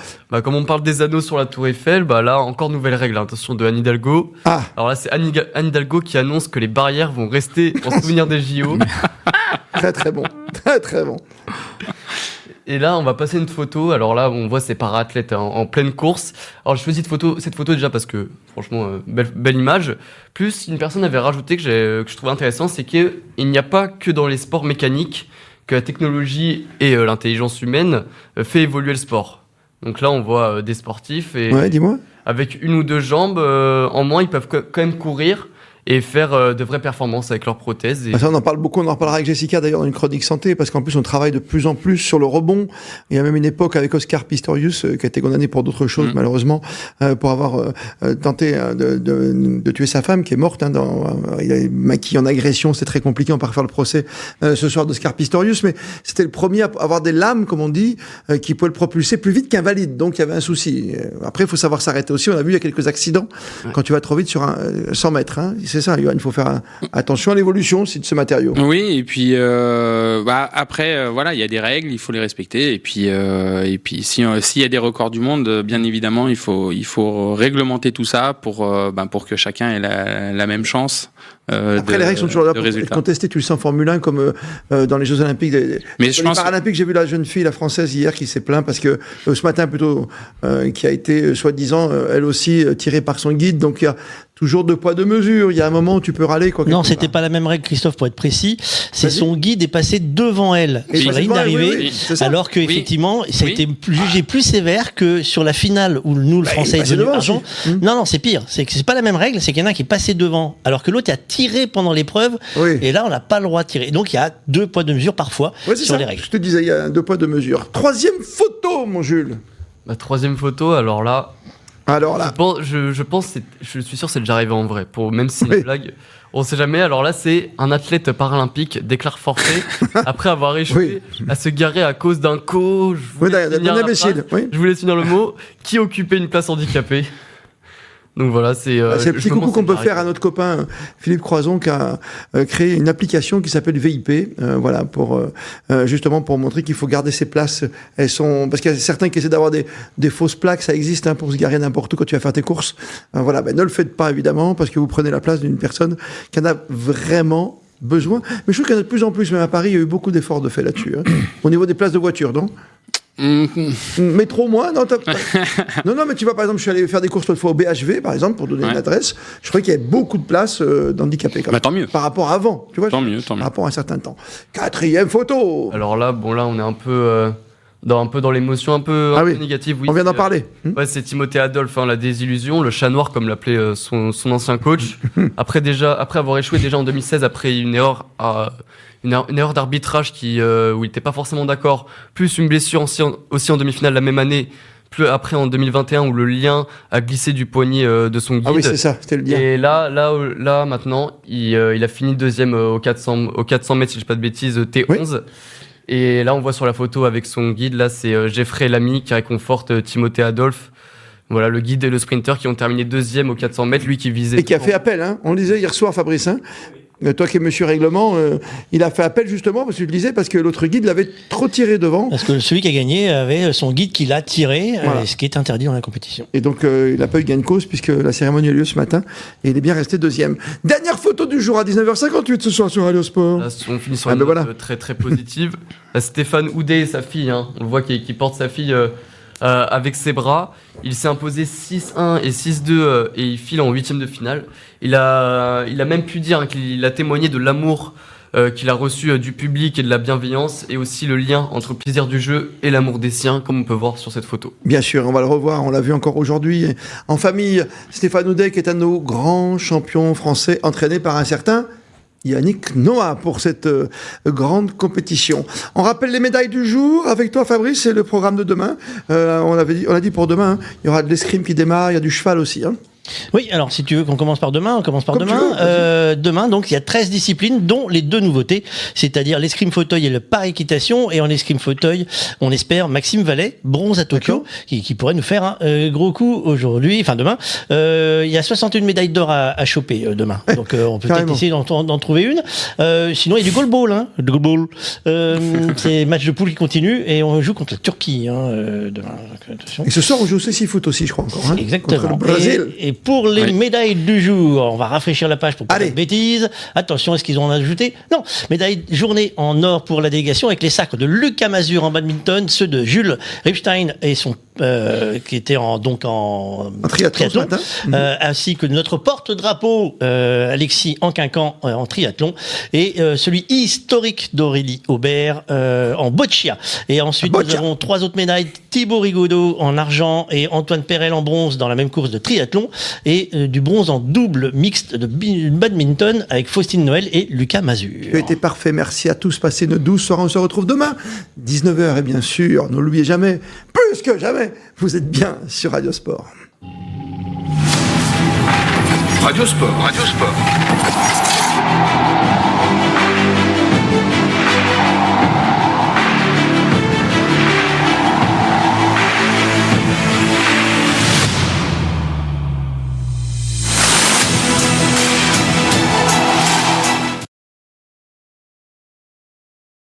S12: Comme on parle des anneaux sur la Tour Eiffel, là, encore nouvelle règle, attention, de Anne Hidalgo. Alors là, c'est Anne Hidalgo qui annonce que les barrières vont rester en souvenir des JO.
S2: Très très bon, très très bon.
S12: Et là, on va passer une photo. Alors là, on voit ces para-athlètes en pleine course. Alors, je choisis cette photo déjà parce que, franchement, belle image. Plus, une personne avait rajouté que je trouvais intéressant, c'est qu'il n'y a pas que dans les sports mécaniques que la technologie et l'intelligence humaine fait évoluer le sport. Donc là, on voit des sportifs et
S2: dis-moi.
S12: Avec une ou deux jambes en moins, ils peuvent quand même courir et faire de vraies performances avec leurs prothèses.
S2: Ça, on en parle beaucoup, on en reparlera avec Jessica d'ailleurs dans une chronique santé, parce qu'en plus on travaille de plus en plus sur le rebond. Il y a même une époque avec Oscar Pistorius qui a été condamné pour d'autres choses malheureusement, pour avoir tenté de tuer sa femme qui est morte. Il a maquillé en agression, c'est très compliqué, on va refaire le procès ce soir d'Oscar Pistorius, mais c'était le premier à avoir des lames, comme on dit, qui pouvaient le propulser plus vite qu'un valide, donc il y avait un souci. Après, il faut savoir s'arrêter aussi, on a vu il y a quelques accidents, quand tu vas trop vite sur 100 mètres, c'est ça, Yoann, il faut faire attention à l'évolution de ce matériau.
S5: Oui, et puis après, voilà, il y a des règles, il faut les respecter. Et puis s'il y a des records du monde, bien évidemment, il faut réglementer tout ça pour que chacun ait la même chance.
S2: Après, les règles sont toujours là pour être contestées. Tu le sens en Formule 1 comme dans les Jeux Olympiques.
S5: Mais
S2: les Paralympiques, j'ai vu la jeune fille, la française, hier, qui s'est plainte parce que ce matin plutôt, qui a été soi-disant, elle aussi, tirée par son guide. Donc il y a toujours 2 poids 2 mesures. Il y a un moment où tu peux râler.
S3: Non, c'était pas la même règle, Christophe, pour être précis. C'est son guide est passé devant elle sur la ligne d'arrivée, alors que effectivement, ça a été jugé plus sévère que sur la finale où nous, le Français, est devenu argent. Non, c'est pire. C'est que c'est pas la même règle. C'est qu'il y en a un qui est passé devant, alors que l'autre a tiré pendant l'épreuve. Et là, on n'a pas le droit de tirer. Donc, il y a 2 poids 2 mesures parfois sur les règles.
S2: Je te disais, il y a 2 poids 2 mesures. 3e photo, mon Jules.
S12: Ma 3e photo, alors là. Je suis sûr que c'est déjà arrivé en vrai. Même si c'est une blague, on sait jamais. Alors là, c'est un athlète paralympique déclare forfait après avoir échoué à se garer à cause d'un coach.
S2: D'un imbécile.
S12: Je voulais finir le mot. Qui occupait une place handicapée. Donc voilà, c'est
S2: le petit coucou qu'on peut faire à notre copain Philippe Croison qui a créé une application qui s'appelle VIP, pour justement pour montrer qu'il faut garder ses places. Elles sont parce qu'il y a certains qui essaient d'avoir des fausses plaques, ça existe pour se garer n'importe où quand tu vas faire tes courses. Ne le faites pas évidemment parce que vous prenez la place d'une personne qui en a vraiment besoin. Mais je trouve qu'il y en a de plus en plus, même à Paris, il y a eu beaucoup d'efforts de fait là-dessus. Au niveau des places de voiture, non? Métro moins non, mais tu vois, par exemple, je suis allé faire des courses l'autre fois au BHV, par exemple, pour donner une adresse. Je croyais qu'il y avait beaucoup de places d'handicapés.
S5: Tant mieux.
S2: Par rapport à avant, tu vois.
S5: Tant mieux.
S2: Par rapport à un certain temps. 4e photo.
S12: Alors là, on est un peu dans l'émotion un peu négative. Oui,
S2: on vient d'en parler.
S12: C'est Timothée Adolphe, la désillusion, le chat noir, comme l'appelait son ancien coach. Après avoir échoué déjà en 2016, après une erreur d'arbitrage où il n'était pas forcément d'accord, plus une blessure aussi en demi-finale la même année, plus après en 2021 où le lien a glissé du poignet de son guide.
S2: Ah oui, c'est ça, c'était le lien.
S12: Et là maintenant, il a fini 2e au 400 mètres, si je dis pas de bêtises, T11. Et là, on voit sur la photo avec son guide, là, c'est Geoffrey Lamy qui réconforte Timothée Adolphe. Voilà, le guide et le sprinter qui ont terminé 2e au 400 mètres, lui qui visait.
S2: Et qui a fait appel, on le disait hier soir, Fabrice. Toi qui es monsieur règlement, il a fait appel justement, parce que tu le disais, parce que l'autre guide l'avait trop tiré devant.
S3: Parce que celui qui a gagné avait son guide qui l'a tiré, ce qui est interdit dans la compétition.
S2: Et donc il n'a pas eu gain de cause, puisque la cérémonie a lieu ce matin, et il est bien resté 2e. Dernière photo du jour à 19h58 ce soir sur Radio Sport.
S12: Là, on finit sur une note très très positive. Stéphane Houdet et sa fille, on le voit qui porte sa fille avec ses bras. Il s'est imposé 6-1 et 6-2 et il file en 8e de finale. Il a même pu dire qu'il a témoigné de l'amour qu'il a reçu du public et de la bienveillance, et aussi le lien entre le plaisir du jeu et l'amour des siens, comme on peut voir sur cette photo.
S2: Bien sûr, on va le revoir, on l'a vu encore aujourd'hui en famille. Stéphane Houdet qui est un de nos grands champions français, entraîné par un certain Yannick Noah pour cette grande compétition. On rappelle les médailles du jour avec toi, Fabrice, c'est le programme de demain. On a dit pour demain, il y aura de l'escrime qui démarre, il y a du cheval aussi.
S3: Oui, alors si tu veux qu'on commence par demain, on commence par demain. Demain, donc, il y a 13 disciplines, dont les 2 nouveautés, c'est-à-dire l'escrime fauteuil et le par-équitation. Et en escrime fauteuil, on espère Maxime Vallet, bronze à Tokyo, qui pourrait nous faire un gros coup aujourd'hui, enfin demain. Il y a 61 médailles d'or à choper demain. Donc on peut peut-être essayer d'en trouver une. Sinon, il y a du goalball. Hein, le goalball. C'est match de poule qui continue et on joue contre la Turquie demain. Attention.
S2: Et ce soir, on joue aussi foot aussi, je crois encore. Hein,
S3: exactement.
S2: Contre le Brésil.
S3: Et pour les médailles du jour, on va rafraîchir la page pour pas faire de bêtises. Attention, est-ce qu'ils ont ajouté? Non. Médaille journée en or pour la délégation avec les sacres de Lucas Mazur en badminton, ceux de Jules Ripstein et son qui était en triathlon, ainsi que notre porte-drapeau Alexis Anquincan en triathlon et celui historique d'Aurélie Aubert en boccia. Et ensuite nous avons 3 autres médailles, Thibaut Rigaudot en argent et Antoine Perel en bronze dans la même course de triathlon et du bronze en double mixte de badminton avec Faustine Noël et Lucas Mazur.
S2: Tu as été parfait, merci à tous, passez une douce soirée, on se retrouve demain 19h et bien sûr, ne l'oubliez jamais, plus que jamais, vous êtes bien sur Radio Sport.
S13: Radio Sport.